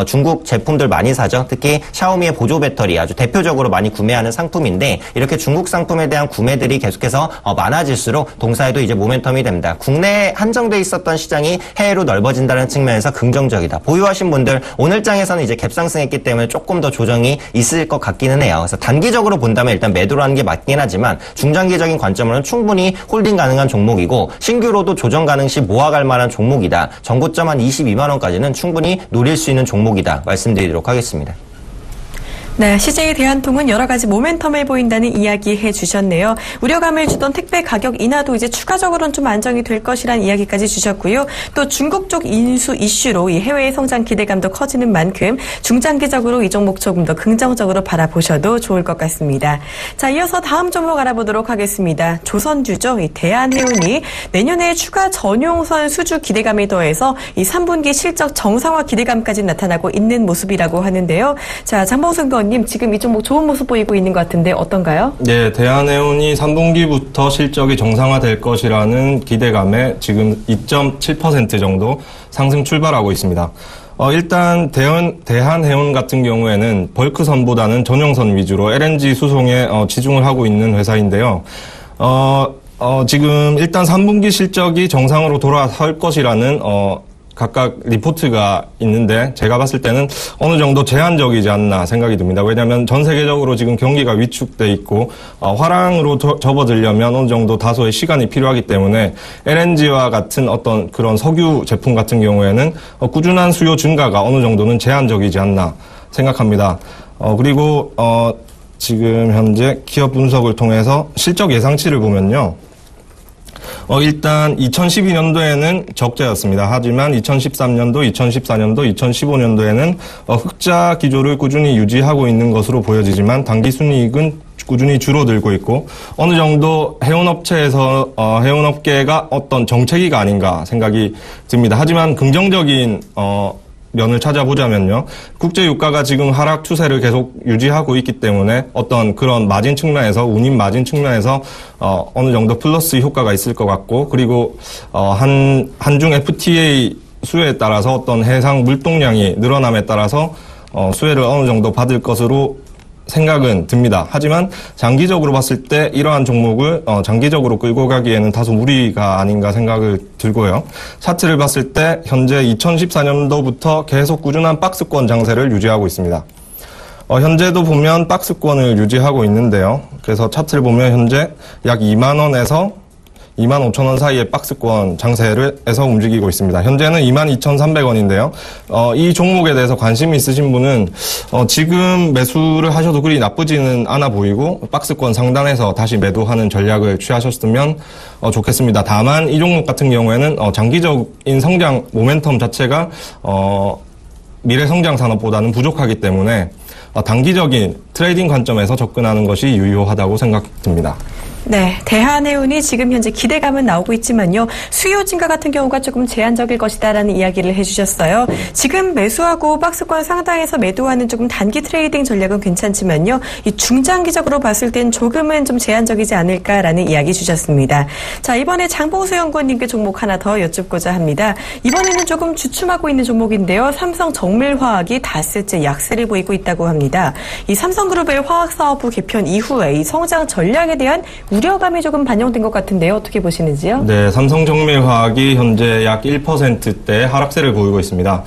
중국 제품들 많이 사죠. 특히 샤오미의 보조 배터리 아주 대표적으로 많이 구매하는 상품인데 이렇게 중국 상품에 대한 구매들이 계속해서 많아질수록 동사에도 이제 모멘텀이 됩니다. 국내에 한정돼 있었던 시장이 해외로 넓어진다는 측면에서 긍정적이다. 보유하신 분들 오늘장에서는 이제 갭상승했기 때문에 조금 더 조정이 있을 것 같기는 해요. 그래서 단기적으로 본다면 일단 매도라는 게 맞긴 하지만 중장기적인 관점으로는 충분히 홀딩 가능한 종목이고 신규로도 조정 가능 시 모아갈 만한 종목이다. 전고점 한 22만 원까지는 충분히 노릴 수 있는 종목이다. 말씀드리도록 하겠습니다. 네, CJ 대한통운 여러 가지 모멘텀을 보인다는 이야기 해주셨네요. 우려감을 주던 택배 가격 인하도 이제 추가적으로는 좀 안정이 될 것이라는 이야기까지 주셨고요. 또 중국 쪽 인수 이슈로 이 해외의 성장 기대감도 커지는 만큼 중장기적으로 이 종목 조금 더 긍정적으로 바라보셔도 좋을 것 같습니다. 자, 이어서 다음 종목 알아보도록 하겠습니다. 조선주죠. 이 대한해운이 내년에 추가 전용선 수주 기대감에 더해서 이 3분기 실적 정상화 기대감까지 나타나고 있는 모습이라고 하는데요. 자, 장봉순 의원님, 지금 이 종목 좋은 모습 보이고 있는 것 같은데 어떤가요? 네, 대한해운이 3분기부터 실적이 정상화될 것이라는 기대감에 지금 2.7% 정도 상승 출발하고 있습니다. 일단 대한해운 같은 경우에는 벌크선보다는 전용선 위주로 LNG 수송에 치중을 하고 있는 회사인데요. 지금 일단 3분기 실적이 정상으로 돌아설 것이라는 각각 리포트가 있는데 제가 봤을 때는 어느 정도 제한적이지 않나 생각이 듭니다. 왜냐하면 전 세계적으로 지금 경기가 위축돼 있고 화랑으로 접어들려면 어느 정도 다소의 시간이 필요하기 때문에 LNG와 같은 어떤 그런 석유 제품 같은 경우에는 꾸준한 수요 증가가 어느 정도는 제한적이지 않나 생각합니다. 그리고 지금 현재 기업 분석을 통해서 실적 예상치를 보면요. 일단 2012년도에는 적자였습니다. 하지만 2013년도, 2014년도, 2015년도에는 흑자 기조를 꾸준히 유지하고 있는 것으로 보여지지만 당기 순이익은 꾸준히 줄어들고 있고 어느 정도 해운업체에서 해운업계가 어떤 정체기가 아닌가 생각이 듭니다. 하지만 긍정적인 면을 찾아보자면요. 국제유가가 지금 하락 추세를 계속 유지하고 있기 때문에 어떤 그런 마진 측면에서, 운임 마진 측면에서, 어느 정도 플러스 효과가 있을 것 같고, 그리고, 한중 FTA 수요에 따라서 어떤 해상 물동량이 늘어남에 따라서, 수혜를 어느 정도 받을 것으로 생각은 듭니다. 하지만 장기적으로 봤을 때 이러한 종목을 장기적으로 끌고 가기에는 다소 무리가 아닌가 생각을 들고요. 차트를 봤을 때 현재 2014년도부터 계속 꾸준한 박스권 장세를 유지하고 있습니다. 현재도 보면 박스권을 유지하고 있는데요. 그래서 차트를 보면 현재 약 2만 원에서 2만 5천 원 사이의 박스권 장세에서 움직이고 있습니다. 현재는 22,300원인데요. 이 종목에 대해서 관심이 있으신 분은 지금 매수를 하셔도 그리 나쁘지는 않아 보이고 박스권 상단에서 다시 매도하는 전략을 취하셨으면 좋겠습니다. 다만 이 종목 같은 경우에는 장기적인 성장 모멘텀 자체가 미래 성장 산업보다는 부족하기 때문에 단기적인 트레이딩 관점에서 접근하는 것이 유효하다고 생각됩니다. 네, 대한해운이 지금 현재 기대감은 나오고 있지만요. 수요 증가 같은 경우가 조금 제한적일 것이다라는 이야기를 해주셨어요. 지금 매수하고 박스권 상단에서 매도하는 조금 단기 트레이딩 전략은 괜찮지만요. 이 중장기적으로 봤을 땐 조금은 좀 제한적이지 않을까라는 이야기 주셨습니다. 자, 이번에 장봉수 연구원님께 종목 하나 더 여쭙고자 합니다. 이번에는 조금 주춤하고 있는 종목인데요. 삼성정밀화학이 닷새째 약세를 보이고 있다고 합니다. 이 삼성그룹의 화학사업부 개편 이후에 이 성장 전략에 대한 우려감이 조금 반영된 것 같은데요. 어떻게 보시는지요? 네, 삼성정밀화학이 현재 약 1%대 하락세를 보이고 있습니다.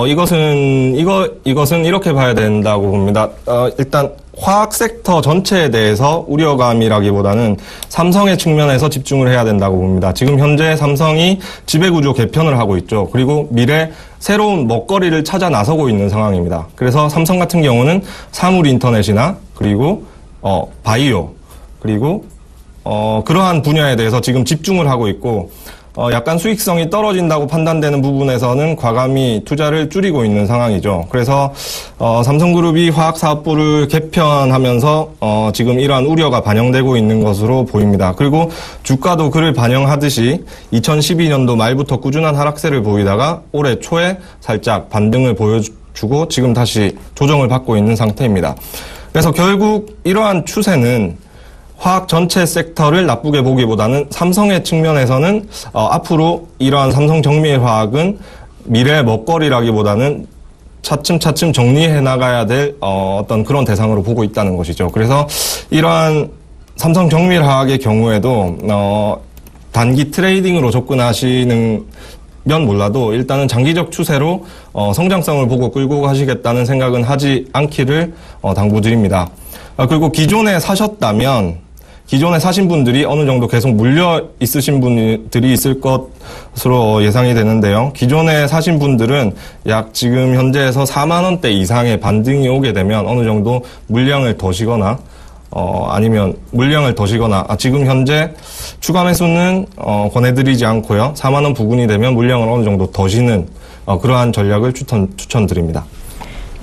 이것은 이렇게 봐야 된다고 봅니다. 일단 화학 섹터 전체에 대해서 우려감이라기보다는 삼성의 측면에서 집중을 해야 된다고 봅니다. 지금 현재 삼성이 지배구조 개편을 하고 있죠. 그리고 미래 새로운 먹거리를 찾아 나서고 있는 상황입니다. 그래서 삼성 같은 경우는 사물 인터넷이나 그리고 바이오 그리고 그러한 분야에 대해서 지금 집중을 하고 있고 약간 수익성이 떨어진다고 판단되는 부분에서는 과감히 투자를 줄이고 있는 상황이죠. 그래서 삼성그룹이 화학사업부를 개편하면서 지금 이러한 우려가 반영되고 있는 것으로 보입니다. 그리고 주가도 그를 반영하듯이 2012년도 말부터 꾸준한 하락세를 보이다가 올해 초에 살짝 반등을 보여주고 지금 다시 조정을 받고 있는 상태입니다. 그래서 결국 이러한 추세는 화학 전체 섹터를 나쁘게 보기보다는 삼성의 측면에서는 앞으로 이러한 삼성정밀화학은 미래의 먹거리라기보다는 차츰차츰 정리해 나가야 될 어떤 그런 대상으로 보고 있다는 것이죠. 그래서 이러한 삼성정밀화학의 경우에도 단기 트레이딩으로 접근하시는 면 몰라도 일단은 장기적 추세로 성장성을 보고 끌고 가시겠다는 생각은 하지 않기를 당부드립니다. 그리고 기존에 사신 분들이 어느 정도 계속 물려 있으신 분들이 있을 것으로 예상이 되는데요. 기존에 사신 분들은 약 지금 현재에서 4만 원대 이상의 반등이 오게 되면 어느 정도 물량을 더시거나 지금 현재 추가 매수는 권해드리지 않고요. 4만 원 부근이 되면 물량을 어느 정도 더시는 그러한 전략을 추천드립니다.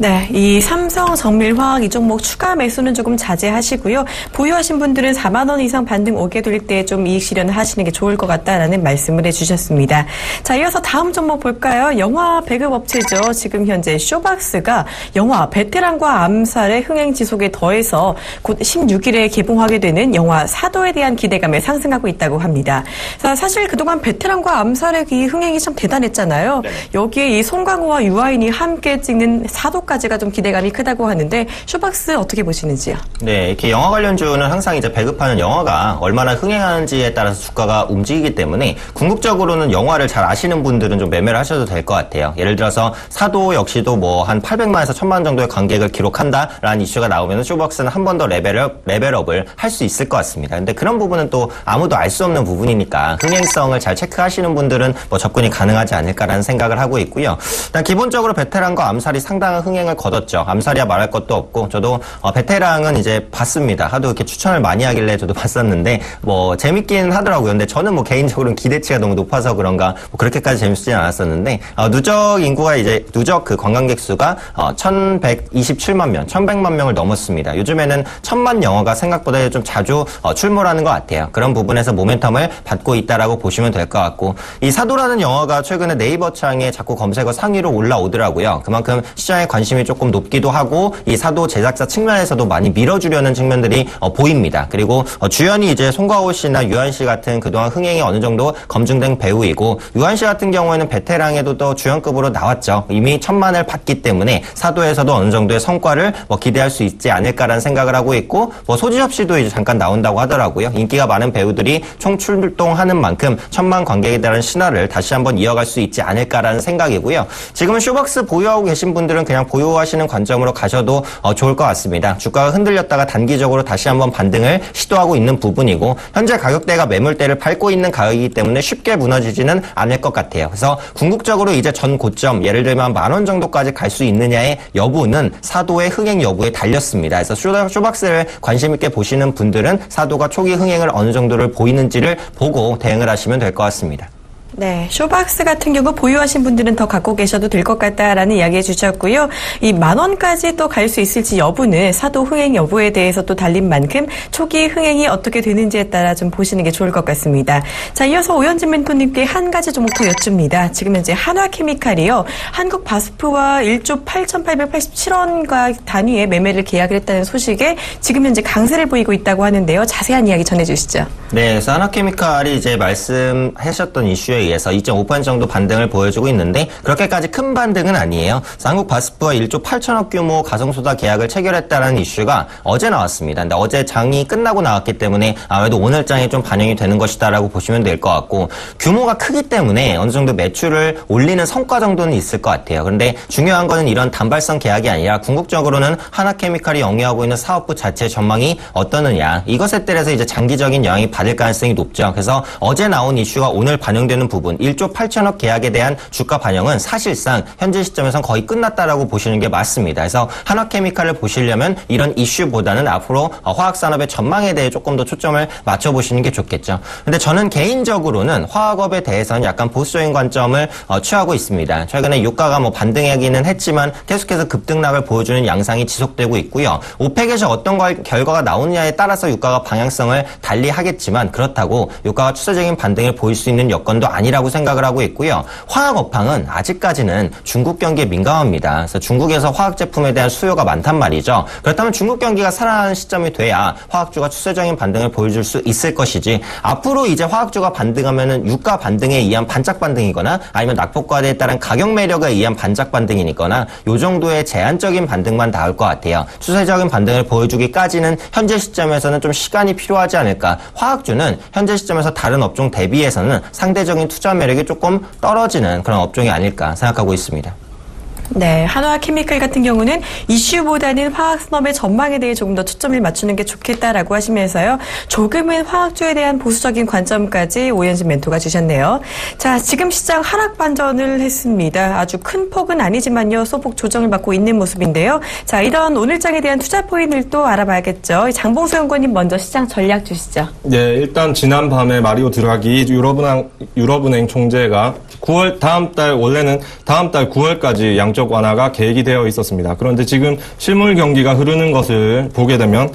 네, 이 삼성정밀화학 이 종목 추가 매수는 조금 자제하시고요. 보유하신 분들은 4만 원 이상 반등 오게 될 때 좀 이익 실현을 하시는 게 좋을 것 같다라는 말씀을 해주셨습니다. 자, 이어서 다음 종목 볼까요? 영화 배급 업체죠. 지금 현재 쇼박스가 영화 베테랑과 암살의 흥행 지속에 더해서 곧 16일에 개봉하게 되는 영화 사도에 대한 기대감에 상승하고 있다고 합니다. 자, 사실 그동안 베테랑과 암살의 이 흥행이 참 대단했잖아요. 여기에 이 송강호와 유아인이 함께 찍는 사도 까지가 좀 기대감이 크다고 하는데 쇼박스 어떻게 보시는지요? 네, 이렇게 영화 관련주는 항상 이제 배급하는 영화가 얼마나 흥행하는지에 따라서 주가가 움직이기 때문에 궁극적으로는 영화를 잘 아시는 분들은 좀 매매를 하셔도 될 것 같아요. 예를 들어서 사도 역시도 뭐 한 800만에서 1000만 정도의 관객을 기록한다라는 이슈가 나오면 쇼박스는 한 번 더 레벨업을 할 수 있을 것 같습니다. 근데 그런 부분은 또 아무도 알 수 없는 부분이니까 흥행성을 잘 체크하시는 분들은 뭐 접근이 가능하지 않을까라는 생각을 하고 있고요. 일단 기본적으로 베테랑과 암살이 상당한 흥행을 거뒀죠. 암살이야 말할 것도 없고 저도 베테랑은 이제 봤습니다. 하도 이렇게 추천을 많이 하길래 저도 봤었는데 뭐 재밌긴 하더라고요. 근데 저는 뭐 개인적으로는 기대치가 너무 높아서 그런가 뭐 그렇게까지 재밌지는 않았었는데 누적 인구가 이제 누적 그 관광객 수가 1127만 명, 1100만 명을 넘었습니다. 요즘에는 1000만 영화가 생각보다 좀 자주 출몰하는 것 같아요. 그런 부분에서 모멘텀을 받고 있다라고 보시면 될 것 같고 이 사도라는 영화가 최근에 네이버 창에 자꾸 검색어 상위로 올라오더라고요. 그만큼 시장에 관심이 조금 높기도 하고 이 사도 제작자 측면에서도 많이 밀어주려는 측면들이 보입니다. 그리고 주연이 이제 송가호 씨나 유한 씨 같은 그동안 흥행이 어느 정도 검증된 배우이고 유한 씨 같은 경우에는 베테랑에도 또 주연급으로 나왔죠. 이미 1000만을 받기 때문에 사도에서도 어느 정도의 성과를 기대할 수 있지 않을까라는 생각을 하고 있고 소지섭 씨도 이제 잠깐 나온다고 하더라고요. 인기가 많은 배우들이 총출동하는 만큼 1000만 관객에 대한 신화를 다시 한번 이어갈 수 있지 않을까라는 생각이고요. 지금은 쇼박스 보유하고 계신 분들은 그냥 보유하시는 관점으로 가셔도 좋을 것 같습니다. 주가가 흔들렸다가 단기적으로 다시 한번 반등을 시도하고 있는 부분이고 현재 가격대가 매물대를 밟고 있는 가격이기 때문에 쉽게 무너지지는 않을 것 같아요. 그래서 궁극적으로 이제 전 고점 예를 들면 10,000원 정도까지 갈 수 있느냐의 여부는 사도의 흥행 여부에 달렸습니다. 그래서 쇼박스를 관심 있게 보시는 분들은 사도가 초기 흥행을 어느 정도를 보이는지를 보고 대응을 하시면 될 것 같습니다. 네, 쇼박스 같은 경우 보유하신 분들은 더 갖고 계셔도 될 것 같다라는 이야기 해주셨고요. 이 10,000원까지 또 갈 수 있을지 여부는 사도 흥행 여부에 대해서 또 달린 만큼 초기 흥행이 어떻게 되는지에 따라 좀 보시는 게 좋을 것 같습니다. 자, 이어서 오현진 멘토님께 한 가지 종목 더 여쭙니다. 지금 현재 한화케미칼이요. 한국바스프와 1조 8,887원가 단위의 매매를 계약을 했다는 소식에 지금 현재 강세를 보이고 있다고 하는데요. 자세한 이야기 전해주시죠. 네, 그래서 한화케미칼이 이제 말씀하셨던 이슈에 의해서 2.5% 정도 반등을 보여주고 있는데 그렇게까지 큰 반등은 아니에요. 한국바스프와 1조 8천억 규모 가성소다 계약을 체결했다는 이슈가 어제 나왔습니다. 근데 어제 장이 끝나고 나왔기 때문에 아무래도 오늘 장에 좀 반영이 되는 것이다라고 보시면 될 것 같고 규모가 크기 때문에 어느 정도 매출을 올리는 성과 정도는 있을 것 같아요. 그런데 중요한 거는 이런 단발성 계약이 아니라 궁극적으로는 하나케미칼이 영위하고 있는 사업부 자체의 전망이 어떠느냐 이것에 따라서 이제 장기적인 영향이 받을 가능성이 높죠. 그래서 어제 나온 이슈가 오늘 반영되는 부분 1조 8천억 계약에 대한 주가 반영은 사실상 현재 시점에선 거의 끝났다라고 보시는 게 맞습니다. 그래서 한화케미칼을 보시려면 이런 이슈보다는 앞으로 화학산업의 전망에 대해 조금 더 초점을 맞춰보시는 게 좋겠죠. 근데 저는 개인적으로는 화학업에 대해서는 약간 보수적인 관점을 취하고 있습니다. 최근에 유가가 뭐 반등하기는 했지만 계속해서 급등락을 보여주는 양상이 지속되고 있고요. 오펙에서 어떤 결과가 나오느냐에 따라서 유가가 방향성을 달리하겠지만 그렇다고 유가가 추세적인 반등을 보일 수 있는 여건도 아니라고 생각을 하고 있고요. 화학업황은 아직까지는 중국 경기에 민감합니다. 그래서 중국에서 화학 제품에 대한 수요가 많단 말이죠. 그렇다면 중국 경기가 살아나는 시점이 돼야 화학주가 추세적인 반등을 보여줄 수 있을 것이지 앞으로 이제 화학주가 반등하면은 유가 반등에 의한 반짝 반등이거나 아니면 낙폭과대에 따른 가격 매력에 의한 반짝 반등이니거나 요 정도의 제한적인 반등만 나올 것 같아요. 추세적인 반등을 보여주기까지는 현재 시점에서는 좀 시간이 필요하지 않을까. 화학주는 현재 시점에서 다른 업종 대비해서는 상대적인 투자 매력이 조금 떨어지는 그런 업종이 아닐까 생각하고 있습니다. 네, 한화케미칼 같은 경우는 이슈보다는 화학산업의 전망에 대해 조금 더 초점을 맞추는 게 좋겠다라고 하시면서요. 조금은 화학주에 대한 보수적인 관점까지 오현진 멘토가 주셨네요. 자, 지금 시장 하락 반전을 했습니다. 아주 큰 폭은 아니지만요. 소폭 조정을 받고 있는 모습인데요. 자, 이런 오늘장에 대한 투자 포인트를 또 알아봐야겠죠. 장봉수 연구원님 먼저 시장 전략 주시죠. 네, 일단 지난 밤에 마리오 드라기 유럽은행 총재가 다음 달 9월까지 양적 완화가 계획이 되어 있었습니다. 그런데 지금 실물 경기가 흐르는 것을 보게 되면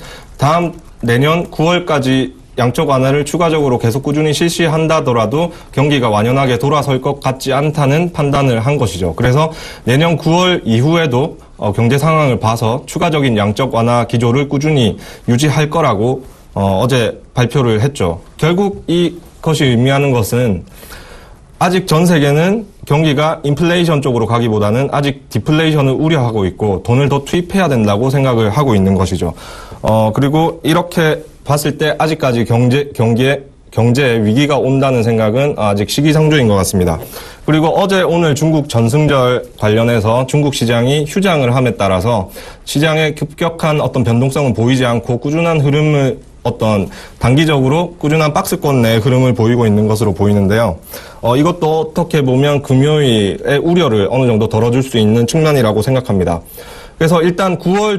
내년 9월까지 양적 완화를 추가적으로 계속 꾸준히 실시한다더라도 경기가 완연하게 돌아설 것 같지 않다는 판단을 한 것이죠. 그래서 내년 9월 이후에도 경제 상황을 봐서 추가적인 양적 완화 기조를 꾸준히 유지할 거라고 어제 발표를 했죠. 결국 이것이 의미하는 것은 아직 전 세계는 경기가 인플레이션 쪽으로 가기보다는 아직 디플레이션을 우려하고 있고 돈을 더 투입해야 된다고 생각을 하고 있는 것이죠. 그리고 이렇게 봤을 때 아직까지 경제에 위기가 온다는 생각은 아직 시기상조인 것 같습니다. 그리고 어제 오늘 중국 전승절 관련해서 중국 시장이 휴장을 함에 따라서 시장의 급격한 어떤 변동성은 보이지 않고 꾸준한 흐름을 단기적으로 꾸준한 박스권 내 흐름을 보이고 있는 것으로 보이는데요. 이것도 어떻게 보면 금요일의 우려를 어느 정도 덜어줄 수 있는 측면이라고 생각합니다. 그래서 일단 9월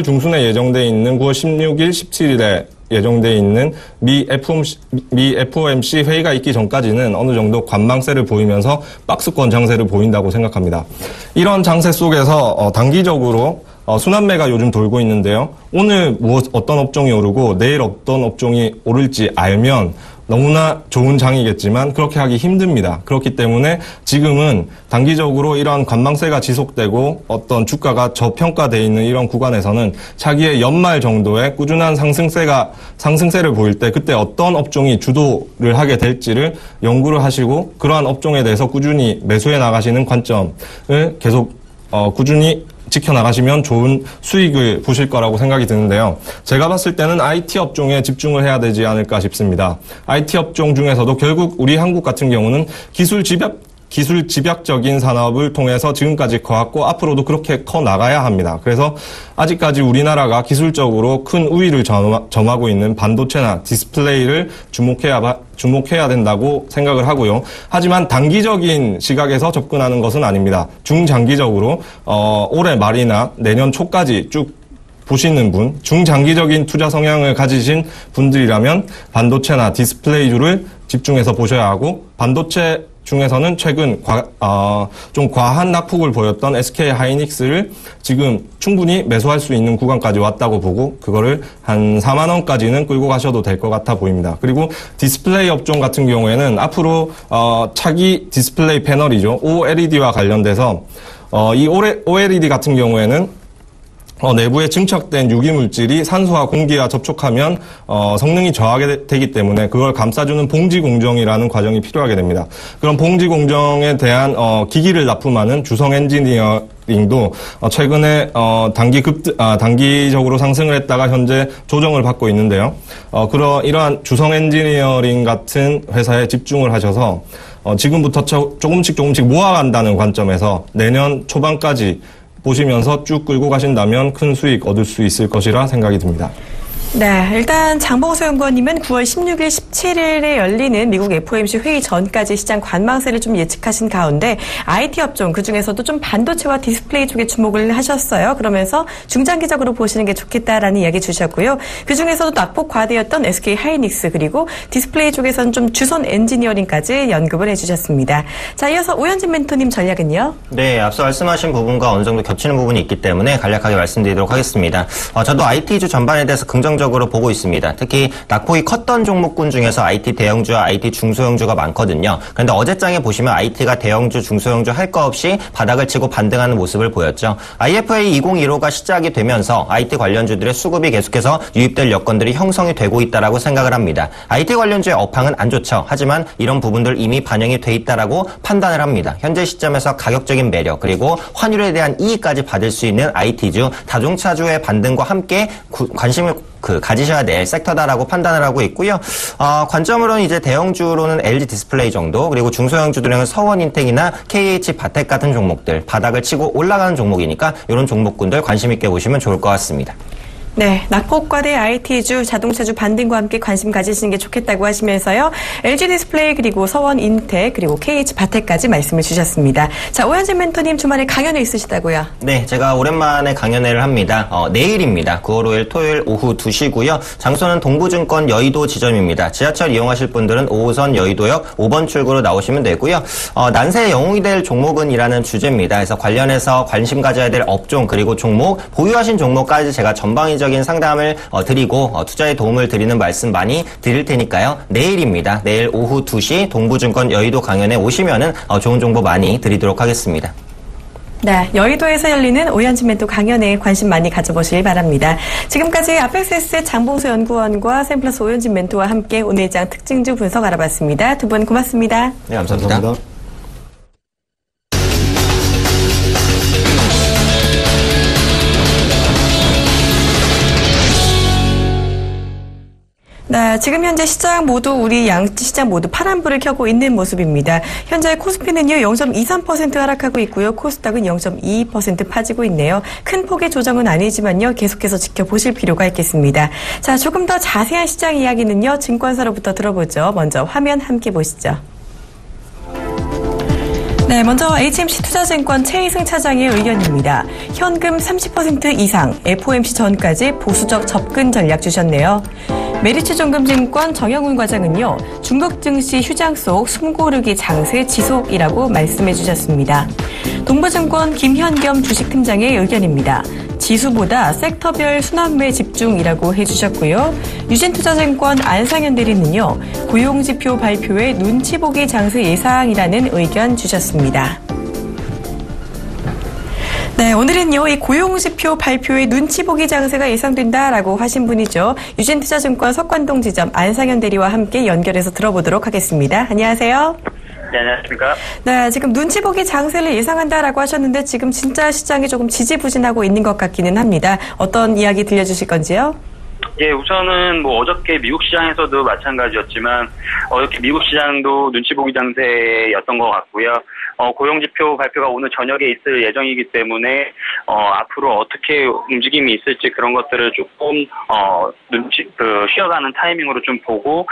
중순에 예정돼 있는 9월 16일, 17일에 예정돼 있는 미 FOMC 회의가 있기 전까지는 어느 정도 관망세를 보이면서 박스권 장세를 보인다고 생각합니다. 이런 장세 속에서 단기적으로 순환매가 요즘 돌고 있는데요. 오늘 어떤 업종이 오르고 내일 어떤 업종이 오를지 알면 너무나 좋은 장이겠지만 그렇게 하기 힘듭니다. 그렇기 때문에 지금은 단기적으로 이런 관망세가 지속되고 어떤 주가가 저평가되어 있는 이런 구간에서는 차기의 연말 정도의 꾸준한 상승세를 보일 때 그때 어떤 업종이 주도를 하게 될지를 연구를 하시고 그러한 업종에 대해서 꾸준히 매수해 나가시는 관점을 계속 꾸준히 지켜나가시면 좋은 수익을 보실 거라고 생각이 드는데요. 제가 봤을 때는 IT 업종에 집중을 해야 되지 않을까 싶습니다. IT 업종 중에서도 결국 우리 한국 같은 경우는 기술 집약적인 산업을 통해서 지금까지 커왔고 앞으로도 그렇게 커 나가야 합니다. 그래서 아직까지 우리나라가 기술적으로 큰 우위를 점하고 있는 반도체나 디스플레이를 주목해야 된다고 생각을 하고요. 하지만 단기적인 시각에서 접근하는 것은 아닙니다. 중장기적으로 올해 말이나 내년 초까지 쭉 보시는 분, 중장기적인 투자 성향을 가지신 분들이라면 반도체나 디스플레이주를 집중해서 보셔야 하고 반도체 중에서는 최근 좀 과한 낙폭을 보였던 SK 하이닉스를 지금 충분히 매수할 수 있는 구간까지 왔다고 보고 그거를 한 4만 원까지는 끌고 가셔도 될 것 같아 보입니다. 그리고 디스플레이 업종 같은 경우에는 앞으로 차기 디스플레이 패널이죠. OLED와 관련돼서 이 OLED 같은 경우에는 내부에 증척된 유기물질이 산소와 공기와 접촉하면 성능이 저하게 되기 때문에 그걸 감싸주는 봉지공정이라는 과정이 필요하게 됩니다. 그런 봉지공정에 대한 기기를 납품하는 주성 엔지니어링도 최근에 단기적으로 상승을 했다가 현재 조정을 받고 있는데요. 이러한 주성 엔지니어링 같은 회사에 집중을 하셔서 지금부터 조금씩 모아간다는 관점에서 내년 초반까지 보시면서 쭉 끌고 가신다면 큰 수익 얻을 수 있을 것이라 생각이 듭니다. 네, 일단 장봉서 연구원님은 9월 16일, 17일에 열리는 미국 FOMC 회의 전까지 시장 관망세를 좀 예측하신 가운데 IT 업종, 그중에서도 좀 반도체와 디스플레이 쪽에 주목을 하셨어요. 그러면서 중장기적으로 보시는 게 좋겠다라는 이야기 주셨고요. 그중에서도 낙폭 과대였던 SK 하이닉스 그리고 디스플레이 쪽에서는 좀 주선 엔지니어링까지 언급을 해주셨습니다. 자, 이어서 오현진 멘토님 전략은요? 네, 앞서 말씀하신 부분과 어느 정도 겹치는 부분이 있기 때문에 간략하게 말씀드리도록 하겠습니다. 저도 IT주 전반에 대해서 긍정적으로 보고 있습니다. 특히 낙폭이 컸던 종목군 중에서 IT 대형주와 IT 중소형주가 많거든요. 그런데 어제장에 보시면 IT가 대형주, 중소형주 할 거 없이 바닥을 치고 반등하는 모습을 보였죠. IFA 2015가 시작이 되면서 IT 관련주들의 수급이 계속해서 유입될 여건들이 형성이 되고 있다라고 생각을 합니다. IT 관련주의 업황은 안 좋죠. 하지만 이런 부분들 이미 반영이 돼 있다라고 판단을 합니다. 현재 시점에서 가격적인 매력 그리고 환율에 대한 이익까지 받을 수 있는 IT주, 자동차주의 반등과 함께 관심을 가지셔야 될 섹터다라고 판단을 하고 있고요. 관점으로는 이제 대형주로는 LG 디스플레이 정도, 그리고 중소형주들은 서원인텍이나 KH 바텍 같은 종목들, 바닥을 치고 올라가는 종목이니까 이런 종목군들 관심 있게 보시면 좋을 것 같습니다. 네, 낙폭과대 IT주, 자동차주 반등과 함께 관심 가지시는 게 좋겠다고 하시면서요. LG 디스플레이 그리고 서원인텍 그리고 KH 바텍까지 말씀을 주셨습니다. 자, 오현진 멘토님 주말에 강연회 있으시다고요? 네, 제가 오랜만에 강연회를 합니다. 내일입니다. 9월 5일 토요일 오후 2시고요. 장소는 동부증권 여의도 지점입니다. 지하철 이용하실 분들은 5호선 여의도역 5번 출구로 나오시면 되고요. 난세의 영웅이 될 종목은이라는 주제입니다. 그래서 관련해서 관심 가져야 될 업종 그리고 종목, 보유하신 종목까지 제가 전방위적인 상담을 드리고 투자에 도움을 드리는 말씀 많이 드릴 테니까요. 내일입니다. 내일 오후 2시 동부증권 여의도 강연에 오시면은 좋은 정보 많이 드리도록 하겠습니다. 네, 여의도에서 열리는 오현진 멘토 강연에 관심 많이 가져보시길 바랍니다. 지금까지 아펙스의 장봉수 연구원과 샘플러스 오현진 멘토와 함께 오늘 장 특징주 분석 알아봤습니다. 두 분 고맙습니다. 네, 감사합니다. 네, 지금 현재 우리 양시장 모두 파란불을 켜고 있는 모습입니다. 현재 코스피는요, 0.23% 하락하고 있고요. 코스닥은 0.22% 빠지고 있네요. 큰 폭의 조정은 아니지만요, 계속해서 지켜보실 필요가 있겠습니다. 자, 조금 더 자세한 시장 이야기는요, 증권사로부터 들어보죠. 먼저 화면 함께 보시죠. 네, 먼저 HMC 투자증권 최희승 차장의 의견입니다. 현금 30% 이상, FOMC 전까지 보수적 접근 전략 주셨네요. 메리츠종금증권 정영훈 과장은요, 중국 증시 휴장 속 숨고르기 장세 지속이라고 말씀해 주셨습니다. 동부증권 김현겸 주식팀장의 의견입니다. 지수보다 섹터별 순환매 집중이라고 해주셨고요. 유진투자증권 안상현 대리는요, 고용지표 발표에 눈치 보기 장세 예상이라는 의견 주셨습니다. 네, 오늘은요, 이 고용지표 발표에 눈치 보기 장세가 예상된다라고 하신 분이죠. 유진투자증권 석관동 지점 안상현 대리와 함께 연결해서 들어보도록 하겠습니다. 안녕하세요. 네, 안녕하십니까. 네, 지금 눈치 보기 장세를 예상한다라고 하셨는데 지금 진짜 시장이 조금 지지부진하고 있는 것 같기는 합니다. 어떤 이야기 들려주실 건지요? 예, 우선은 어저께 미국 시장에서도 마찬가지였지만 어저께 미국 시장도 눈치 보기 장세였던 것 같고요. 고용지표 발표가 오늘 저녁에 있을 예정이기 때문에 앞으로 어떻게 움직임이 있을지 그런 것들을 조금 쉬어가는 타이밍으로 좀 보고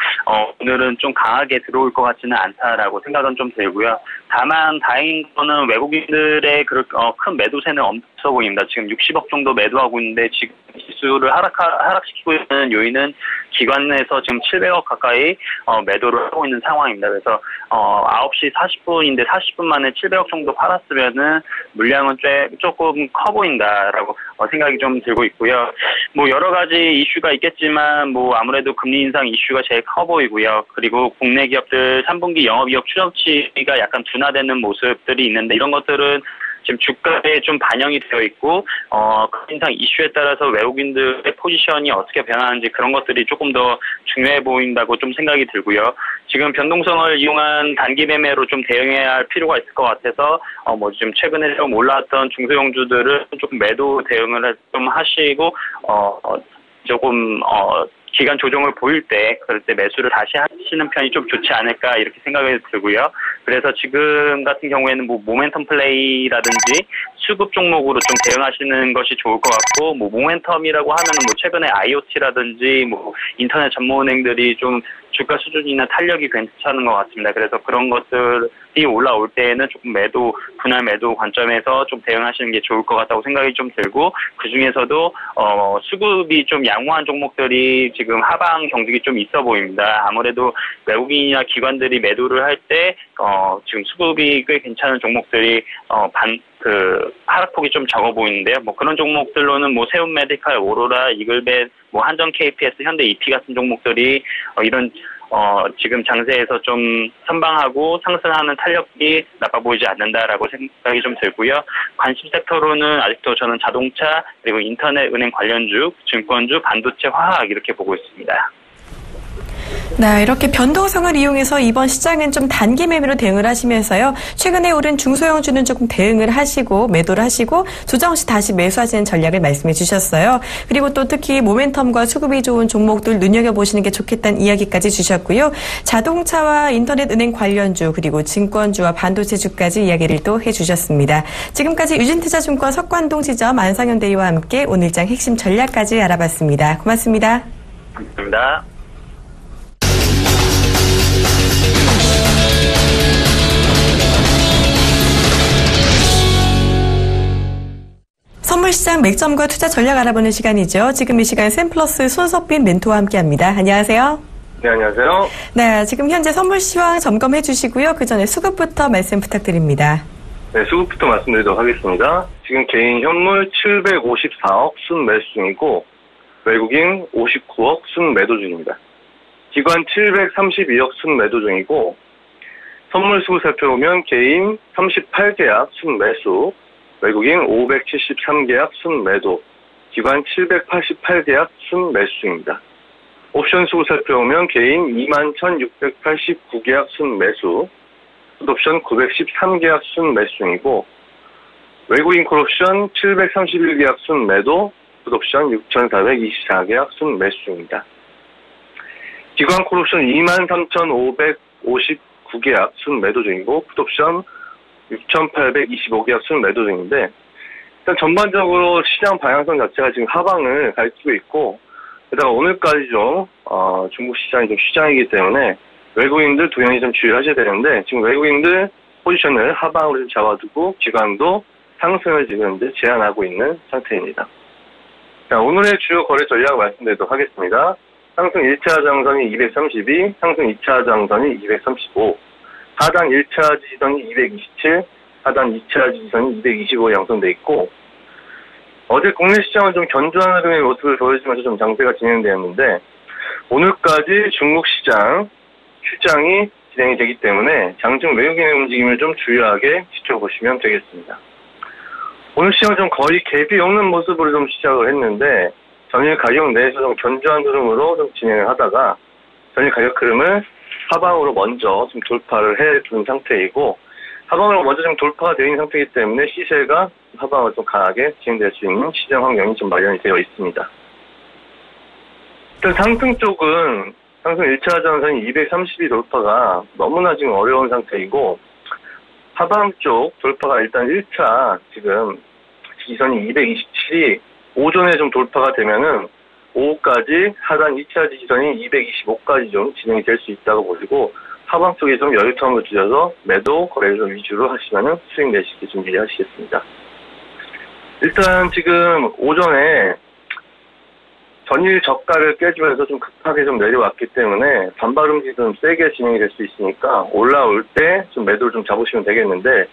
오늘은 좀 강하게 들어올 것 같지는 않다라고 생각은 좀 들고요. 다만 다행인 거는 외국인들의 큰 매도세는 없어 보입니다. 지금 60억 정도 매도하고 있는데 지금 지수를 하락시키고 있는 요인은 기관에서 지금 700억 가까이 매도를 하고 있는 상황입니다. 그래서 9시 40분인데 40분 만에 700억 정도 팔았으면은 물량은 조금 커 보인다라고 생각이 좀 들고 있고요. 여러 가지 이슈가 있겠지만 아무래도 금리 인상 이슈가 제일 커 보이고요. 그리고 국내 기업들 3분기 영업이익 추정치가 약간 둔화되는 모습들이 있는데 이런 것들은 지금 주가에 좀 반영이 되어 있고 인상 이슈에 따라서 외국인들의 포지션이 어떻게 변하는지 그런 것들이 조금 더 중요해 보인다고 좀 생각이 들고요. 지금 변동성을 이용한 단기 매매로 좀 대응해야 할 필요가 있을 것 같아서 지금 최근에 좀 올라왔던 중소형주들은 조금 매도 대응을 좀 하시고 조금 기간 조정을 보일 때 그럴 때 매수를 다시 하시는 편이 좀 좋지 않을까 이렇게 생각이 들고요. 그래서 지금 같은 경우에는 모멘텀 플레이라든지 수급 종목으로 좀 대응하시는 것이 좋을 것 같고 모멘텀이라고 하면은 최근에 IoT라든지 인터넷 전문은행들이 좀 주가 수준이나 탄력이 괜찮은 것 같습니다. 그래서 그런 것들이 올라올 때에는 조금 분할 매도 관점에서 좀 대응하시는 게 좋을 것 같다고 생각이 좀 들고, 그 중에서도 수급이 좀 양호한 종목들이 지금 하방 경직이 좀 있어 보입니다. 아무래도 외국인이나 기관들이 매도를 할 때 지금 수급이 꽤 괜찮은 종목들이 하락폭이 좀 적어 보이는데요. 그런 종목들로는 세움 메디칼, 오로라, 이글벳, 한전 KPS, 현대 EP 같은 종목들이 이런 지금 장세에서 좀 선방하고 상승하는 탄력이 나빠 보이지 않는다라고 생각이 좀 들고요. 관심 섹터로는 아직도 저는 자동차, 그리고 인터넷, 은행 관련주, 증권주, 반도체, 화학 이렇게 보고 있습니다. 네, 이렇게 변동성을 이용해서 이번 시장은 좀 단기 매매로 대응을 하시면서요. 최근에 오른 중소형주는 조금 대응을 하시고 매도를 하시고 조정 시 다시 매수하시는 전략을 말씀해 주셨어요. 그리고 또 특히 모멘텀과 수급이 좋은 종목들 눈여겨보시는 게 좋겠다는 이야기까지 주셨고요. 자동차와 인터넷 은행 관련주 그리고 증권주와 반도체주까지 이야기를 또 해주셨습니다. 지금까지 유진투자증권 석관동 지점 안상현 대리와 함께 오늘장 핵심 전략까지 알아봤습니다. 고맙습니다. 감사합니다. 선물시장 맥점과 투자 전략 알아보는 시간이죠. 지금 이 시간 샘플러스 손석빈 멘토와 함께합니다. 안녕하세요. 네, 안녕하세요. 네, 지금 현재 선물 시황 점검해 주시고요. 그 전에 수급부터 말씀 부탁드립니다. 네, 수급부터 말씀드리도록 하겠습니다. 지금 개인 현물 754억 순 매수 중이고 외국인 59억 순 매도 중입니다. 기관 732억 순 매도 중이고 선물 수급 살펴보면 개인 38계약 순 매수, 외국인 573계약 순 매도, 기관 788계약 순 매수 중입니다. 옵션 수급 살펴보면 개인 21,689계약 순 매수, 풋옵션 913계약 순 매수 중이고 외국인 콜옵션 731계약 순 매도, 풋옵션 6,424계약 순 매수 중입니다. 기관 콜옵션 23,559계약 순 매도 중이고 풋옵션 6,825계약 순 매도 중인데, 일단 전반적으로 시장 방향성 자체가 지금 하방을 가리키고 있고, 게다가 오늘까지 좀 중국 시장이 좀 휴장이기 때문에 외국인들 동향이 좀 주의를 하셔야 되는데, 지금 외국인들 포지션을 하방으로 좀 잡아두고 기관도 상승을 지금 이제 제한하고 있는 상태입니다. 자, 오늘의 주요 거래 전략 말씀드리도록 하겠습니다. 상승 1차 장선이 232, 상승 2차 장선이 235, 하단 1차 지지선이 227, 하단 2차 지지선이 225 양선돼 있고, 어제 국내 시장은 좀 견조한 흐름의 모습을 보여주면서 좀 장세가 진행되었는데, 오늘까지 중국 시장 휴장이 진행이 되기 때문에 장중 외국인의 움직임을 좀 주의하게 지켜보시면 되겠습니다. 오늘 시장은 좀 거의 갭이 없는 모습으로 좀 시작을 했는데, 전일 가격 내에서 좀 견조한 흐름으로 좀 진행을 하다가 전일 가격 흐름을 하방으로 먼저 좀 돌파를 해둔 상태이고, 하방으로 먼저 좀 돌파가 되어 있는 상태이기 때문에 시세가 하방으로 좀 강하게 진행될 수 있는 시장 환경이 좀 마련이 되어 있습니다. 일단 상승 쪽은 상승 1차 전선이 232 돌파가 너무나 지금 어려운 상태이고, 하방 쪽 돌파가 일단 1차 지금 지지선이 227이 오전에 좀 돌파가 되면은 오후까지 하단 2차 지지선이 225까지 좀 진행이 될 수 있다고 보시고, 하방 쪽에 좀 여유텀을 주셔서 매도 거래를 좀 위주로 하시면은 수익 내시기 준비하시겠습니다. 일단 지금 오전에 전일 저가를 깨주면서 좀 급하게 좀 내려왔기 때문에 반발 움직이 좀 세게 진행이 될 수 있으니까 올라올 때 좀 매도를 좀 잡으시면 되겠는데,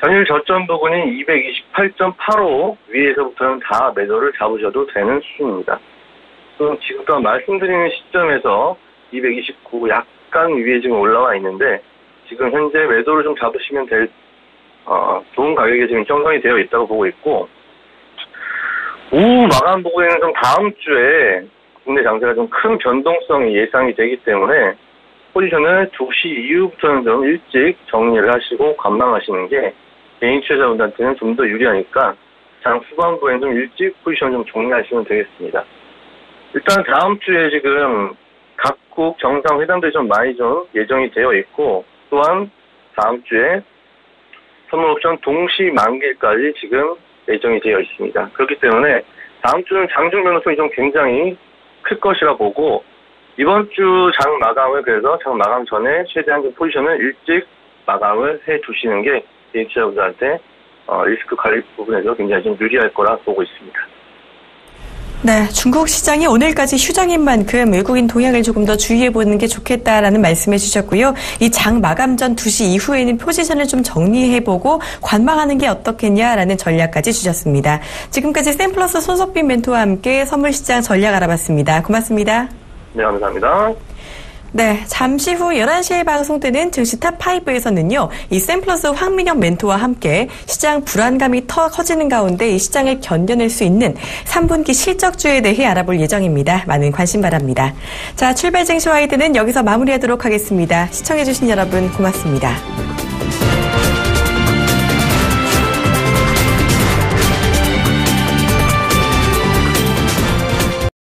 전일 저점 부근이 228.85 위에서부터는 다 매도를 잡으셔도 되는 수준입니다. 그럼 지금 또 말씀드리는 시점에서 229 약간 위에 지금 올라와 있는데, 지금 현재 매도를 좀 잡으시면 될 좋은 가격에 지금 형성이 되어 있다고 보고 있고, 오후 마감 보고에는 좀 다음 주에 국내 장세가 좀 큰 변동성이 예상이 되기 때문에 포지션을 2시 이후부터는 좀 일찍 정리를 하시고 관망하시는 게 개인 투자자분들한테는 좀 더 유리하니까 장 후반부에는 좀 일찍 포지션 좀 정리하시면 되겠습니다. 일단 다음 주에 지금 각국 정상회담들이 좀 많이 좀 예정이 되어 있고, 또한 다음 주에 선물 옵션 동시 만기까지 지금 예정이 되어 있습니다. 그렇기 때문에 다음 주는 장중 변동성이 좀 굉장히 클 것이라 보고, 이번 주 장 마감을 그래서 장 마감 전에 최대한 좀 포지션을 일찍 마감을 해 두시는 게 개인 투자자분들한테 리스크 관리 부분에서 굉장히 좀 유리할 거라 보고 있습니다. 네, 중국 시장이 오늘까지 휴장인 만큼 외국인 동향을 조금 더 주의해보는 게 좋겠다라는 말씀해 주셨고요. 이 장 마감 전 2시 이후에는 포지션을 좀 정리해보고 관망하는 게 어떻겠냐라는 전략까지 주셨습니다. 지금까지 샘플러스 손석빈 멘토와 함께 선물시장 전략 알아봤습니다. 고맙습니다. 네, 감사합니다. 네, 잠시 후 11시에 방송되는 증시 탑5에서는요, 이 샘플러스 황민영 멘토와 함께 시장 불안감이 더 커지는 가운데 이 시장을 견뎌낼 수 있는 3분기 실적주에 대해 알아볼 예정입니다. 많은 관심 바랍니다. 자, 출발 증시 와이드는 여기서 마무리하도록 하겠습니다. 시청해주신 여러분 고맙습니다.